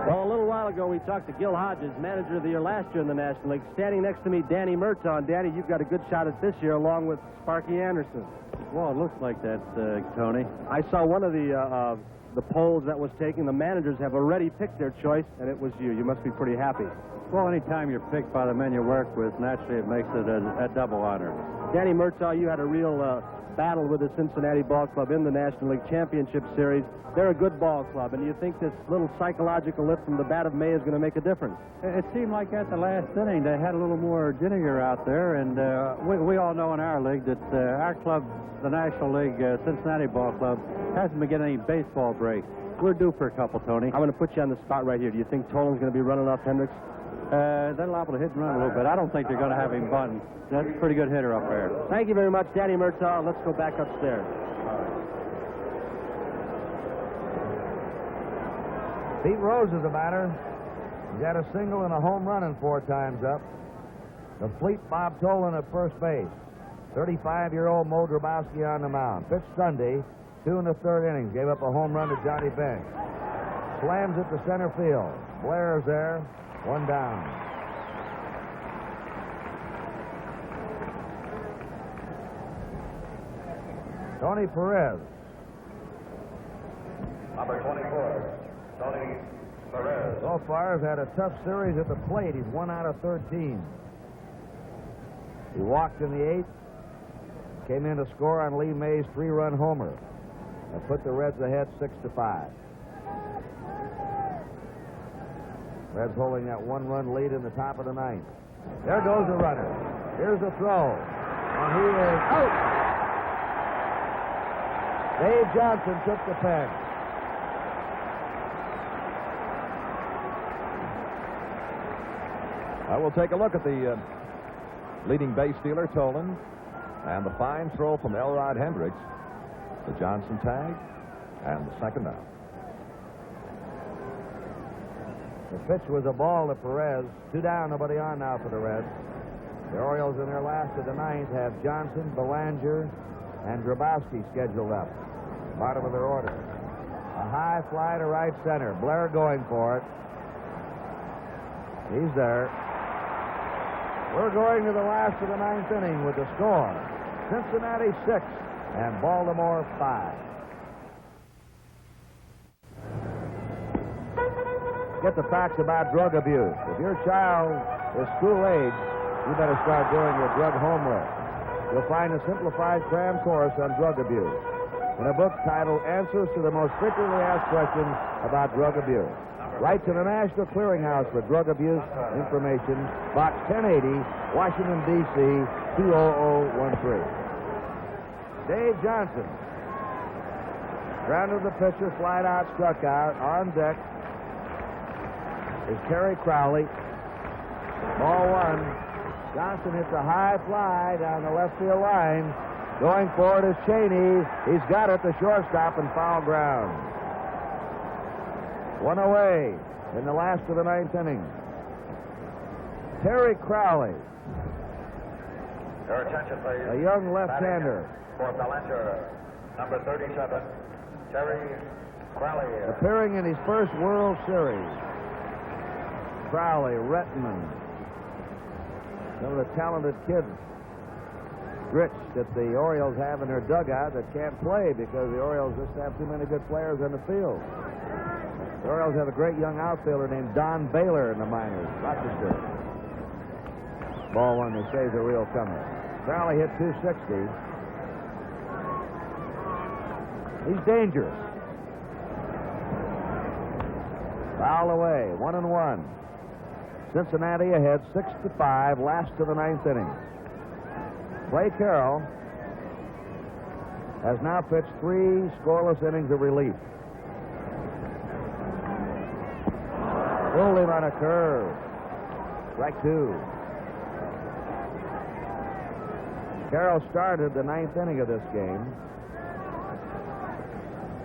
Well, a little while ago, we talked to Gil Hodges, manager of the year last year in the National League. Standing next to me, Danny Murtaugh. Danny, you've got a good shot at this year, along with Sparky Anderson. Well, it looks like that, Tony. I saw one of the polls that was taken. The managers have already picked their choice, and it was you. You must be pretty happy. Well, anytime you're picked by the men you work with, naturally it makes it a double honor. Danny Murtaugh, you had a real battle with the Cincinnati Ball Club in the National League Championship Series. They're a good ball club, and do you think this little psychological lift from the bat of May is going to make a difference? It seemed like at the last inning they had a little more ginger out there, and we all know in our league that our club, the National League Cincinnati Ball Club, hasn't been getting any baseball breaks. We're due for a couple, Tony. I'm going to put you on the spot right here. Do you think Tolan's going to be running off Hendricks? They're liable to hit and run a little bit. I don't think they're going to have him bunting. That's a pretty good hitter up there. Thank you very much, Danny Murtaugh. Let's go back upstairs. Pete Rose is the batter. He's had a single and a home run in 4 times up. The fleet Bob Tolan at first base. 35-year-old Mo Grabowski on the mound. Pitched Sunday, 2 in the 3rd innings. Gave up a home run to Johnny Bench. Slams it to center field. Blair is there. 1 down. Tony Perez. Number 24, Tony Perez. So far has had a tough series at the plate. He's 1 out of 13. He walked in the 8th. Came in to score on Lee May's 3-run homer. That put the Reds ahead 6-5. Reds holding that 1-run lead in the top of the 9th. There goes the runner. Here's the throw. And he is out. Dave Johnson took the pen. I will take a look at the leading base stealer, Tolan, and the fine throw from Elrod Hendricks. The Johnson tag and the 2nd out. The pitch was a ball to Perez. 2 down, nobody on now for the Reds. The Orioles in their last of the 9th have Johnson, Belanger, and Grabowski scheduled up. Bottom of their order. A high fly to right center. Blair going for it. He's there. We're going to the last of the 9th inning with the score. Cincinnati 6, and Baltimore 5. Get the facts about drug abuse. If your child is school age, you better start doing your drug homework. You'll find a simplified cram course on drug abuse in a book titled Answers to the Most Frequently Asked Questions About Drug Abuse. Write to the National Clearinghouse for Drug Abuse Information, Box 1080, Washington, D.C., 20013. Dave Johnson. Grounded the pitcher, flied out, struck out. On deck is Terry Crowley. Ball one. Johnson hits a high fly down the left field line. Going for it is Cheney. He's got it, the shortstop, and foul ground. One away in the last of the ninth inning. Terry Crowley, Your attention, please. a young left-hander. For Belanger, number 37, Terry Crowley. Appearing in his first World Series. Crowley, Rettman, some of the talented kids, Rich, that the Orioles have in their dugout that can't play because the Orioles just have too many good players on the field. The Orioles have a great young outfielder named Don Baylor in the minors, Rochester. Ball one, they say, is a real comer. Crowley hit 260. He's dangerous. Foul away, 1-1. Cincinnati ahead 6-5, last of the ninth inning. Clay Carroll has now pitched 3 scoreless innings of relief. Pulled him on a curve. Strike 2. Carroll started the ninth inning of this game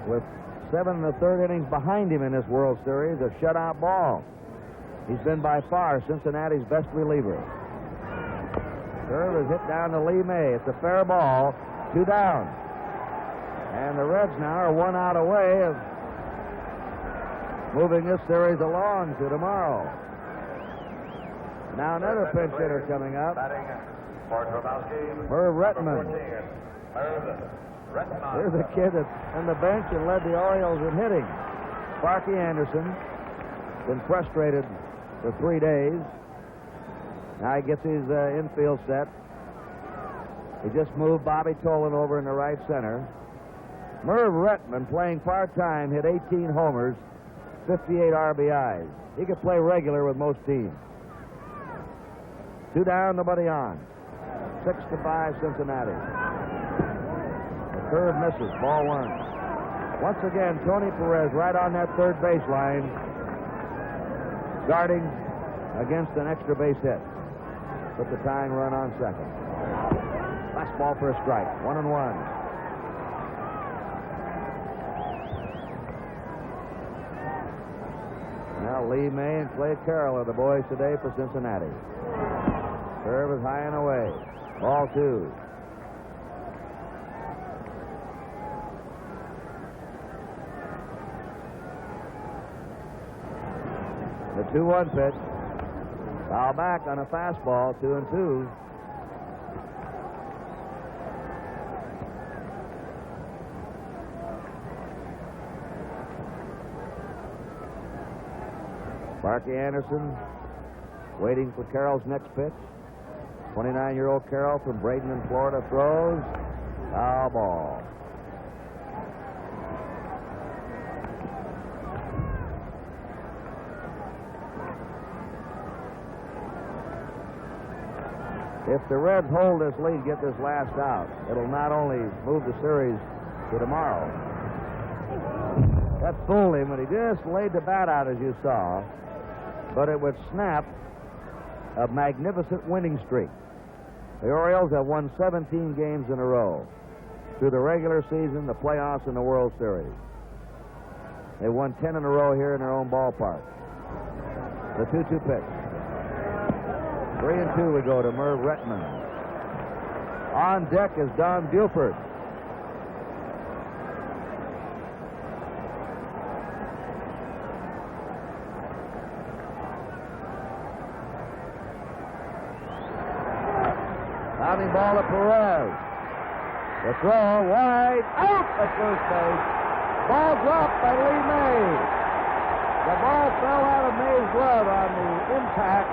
with 7 1/3 innings behind him in this World Series of shutout ball. He's been by far Cincinnati's best reliever. Curve is hit down to Lee May. It's a fair ball. 2 down. And the Reds now are 1 out away of moving this series along to tomorrow. Now another pinch hitter coming up. Merv Rettman. Here's a kid that's on the bench and led the Orioles in hitting. Sparky Anderson. Been frustrated for 3 days. Now he gets his infield set. He just moved Bobby Tolan over in the right center. Merv Rettman, playing part-time, hit 18 homers, 58 RBIs. He could play regular with most teams. 2 down, nobody on. 6-5 Cincinnati. The curve misses, ball 1. Once again, Tony Perez right on that third baseline, guarding against an extra base hit. Put the tying run on second. Last ball for a strike. 1-1. Now Lee May and Clay Carroll are the boys today for Cincinnati. Curve is high and away. Ball 2. The 2-1 pitch. Foul back on a fastball, 2-2. Sparky Anderson waiting for Carroll's next pitch. 29-year-old Carroll from Bradenton, Florida, throws. Foul ball. If the Reds hold this lead, get this last out, it'll not only move the series to tomorrow. That fooled him when he just laid the bat out, as you saw, but it would snap a magnificent winning streak. The Orioles have won 17 games in a row through the regular season, the playoffs, and the World Series. They won 10 in a row here in their own ballpark. The 2-2 pitch. 3-2 we go to Merv Rettman. On deck is Don Buford. Pounding ball to Perez. The throw wide out at first base. Ball dropped by Lee May. The ball fell out of May's glove on the impact,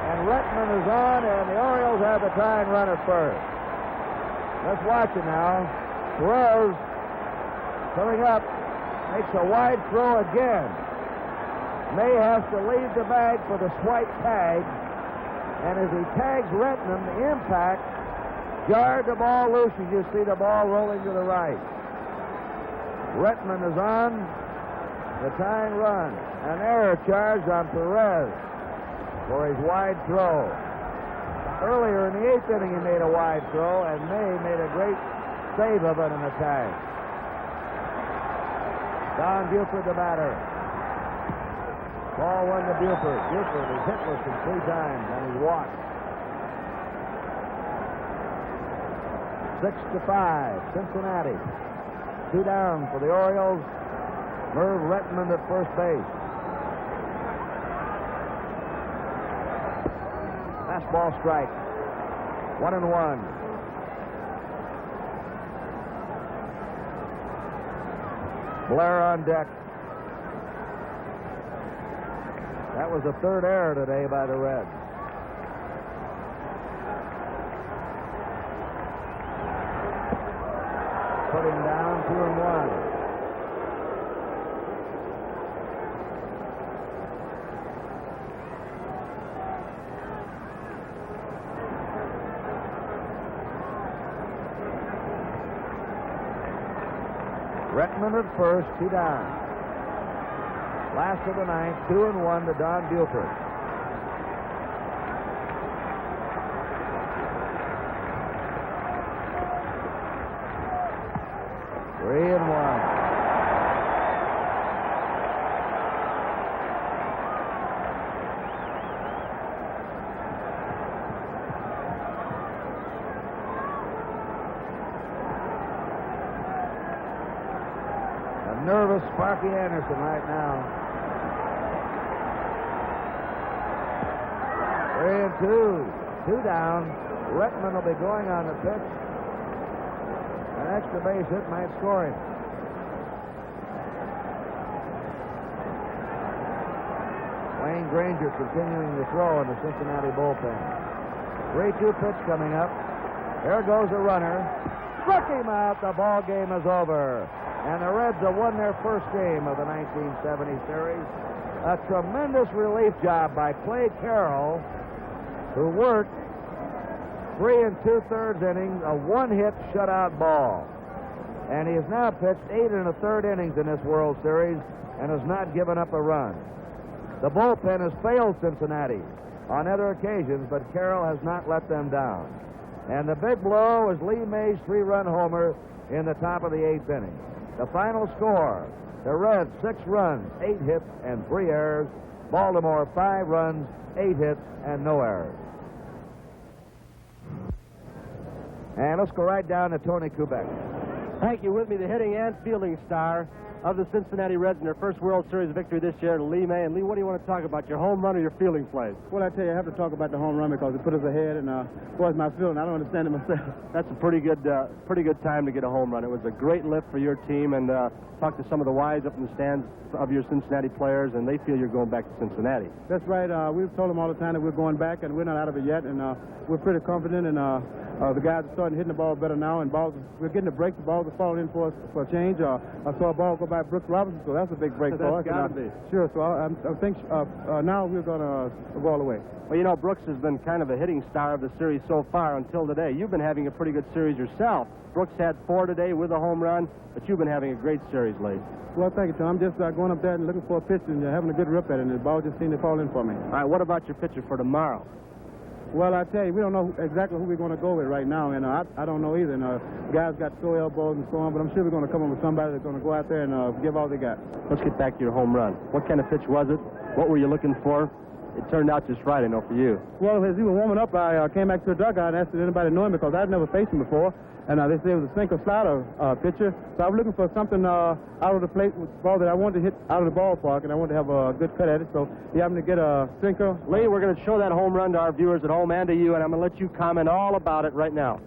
and Rettman is on, and the Orioles have the tying run at first. Let's watch it now. Perez coming up, makes a wide throw again. May has to leave the bag for the swipe tag, and as he tags Rettman, the impact jarred the ball loose. As you see the ball rolling to the right. Rettman is on the tying run. An error charged on Perez for his wide throw. Earlier in the 8th inning, he made a wide throw, and May made a great save of it in the tag. Don Buford, the batter. Ball 1 to Buford. Buford is hitless in 3 times, and he walked. 6-5, Cincinnati. 2 down for the Orioles. Merv Rettman at first base. Fastball strike. 1-1. Blair on deck. That was the 3rd error today by the Reds. Putting down 2-1. Rettman at first, 2 down. Last of the 9th, 2-1 to Don Buford. Three and 1. Nervous Sparky Anderson right now. 3-2. 2 down. Rettman will be going on the pitch. An extra base hit might score him. Wayne Granger continuing to throw in the Cincinnati bullpen. 3-2 pitch coming up. There goes a runner. Struck him out. The ball game is over. And the Reds have won their first game of the 1970 series. A tremendous relief job by Clay Carroll, who worked 3 2/3 innings, a 1-hit shutout ball. And he has now pitched 8 1/3 innings in this World Series and has not given up a run. The bullpen has failed Cincinnati on other occasions, but Carroll has not let them down. And the big blow is Lee May's 3-run homer in the top of the 8th inning. The final score, the Reds 6 runs, 8 hits, and 3 errors. Baltimore 5 runs, 8 hits, and no errors. And let's go right down to Tony Kubek. Thank you. With me, the hitting and fielding star of the Cincinnati Reds in their first World Series victory this year, Lee May. And Lee, what do you want to talk about, your home run or your fielding plays? Well, I tell you, I have to talk about the home run because it put us ahead, and boy, my feeling, I don't understand it myself. That's a pretty good time to get a home run. It was a great lift for your team, and talk to some of the wives up in the stands of your Cincinnati players, and they feel you're going back to Cincinnati. That's right. We've told them all the time that we're going back, and we're not out of it yet, and we're pretty confident, and the guys are starting hitting the ball better now, and we're getting a break. The balls are falling in for a change. I saw a ball go by Brooks Robinson, so that's a big break for us. That's got to be. Sure, so I think now we're going to go all the way. Well, you know, Brooks has been kind of the hitting star of the series so far until today. You've been having a pretty good series yourself. Brooks had 4 today with a home run, but you've been having a great series late. Well, thank you, Tom. I'm just going up there and looking for a pitch and having a good rip at it, and the ball just seemed to fall in for me. All right, what about your pitcher for tomorrow? Well, I tell you, we don't know exactly who we're going to go with right now, and I don't know either. And guys got sore elbows and so on, but I'm sure we're going to come up with somebody that's going to go out there and give all they got. Let's get back to your home run. What kind of pitch was it? What were you looking for? It turned out just right, I know, for you. Well, as he was warming up, I came back to the dugout and asked if anybody knew him because I'd never faced him before. And they said it was a sinker slider pitcher. So I was looking for something out of the plate with the ball that I wanted to hit out of the ballpark, and I wanted to have a good cut at it. So he happened to get a sinker. Lee, we're going to show that home run to our viewers at home and to you, and I'm going to let you comment all about it right now.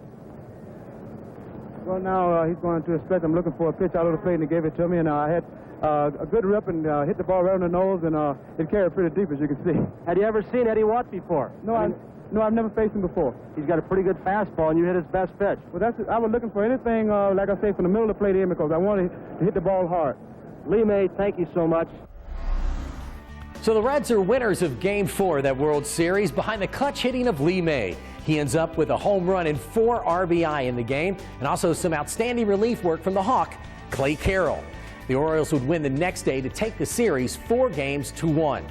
Well, now he's going to a stretch. I'm looking for a pitch out of the plate, and he gave it to me, and I had a good rip and hit the ball right on the nose, and it carried pretty deep, as you can see. Had you ever seen Eddie Watt before? No, I've never faced him before. He's got a pretty good fastball, and you hit his best pitch. Well, I was looking for anything, like I say, from the middle of the plate in, because I wanted to hit the ball hard. Lee May, thank you so much. So the Reds are winners of Game 4 of that World Series behind the clutch hitting of Lee May. He ends up with a home run and 4 RBI in the game, and also some outstanding relief work from the Hawk, Clay Carroll. The Orioles would win the next day to take the series 4-1.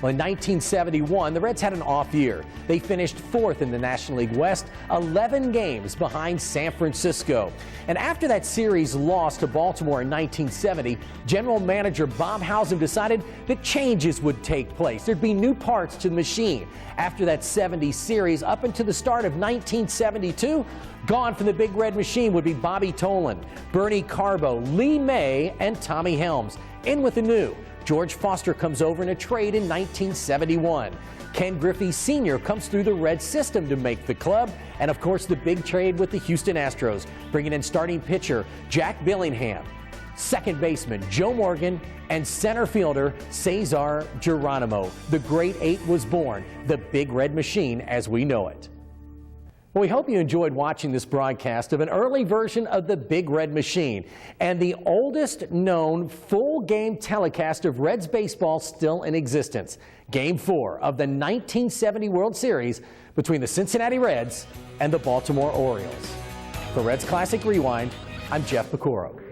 Well, in 1971, the Reds had an off year. They finished 4th in the National League West, 11 games behind San Francisco. And after that series loss to Baltimore in 1970, general manager Bob Howsam decided that changes would take place. There'd be new parts to the machine. After that 70 series, up until the start of 1972, gone from the Big Red Machine would be Bobby Tolan, Bernie Carbo, Lee May, and Tommy Helms. In with the new. George Foster comes over in a trade in 1971. Ken Griffey Sr. comes through the Red system to make the club. And, of course, the big trade with the Houston Astros, bringing in starting pitcher Jack Billingham, second baseman Joe Morgan, and center fielder Cesar Geronimo. The Great Eight was born, the Big Red Machine as we know it. Well, we hope you enjoyed watching this broadcast of an early version of the Big Red Machine and the oldest known full-game telecast of Reds baseball still in existence. Game 4 of the 1970 World Series between the Cincinnati Reds and the Baltimore Orioles. For Reds Classic Rewind, I'm Jeff Pecoro.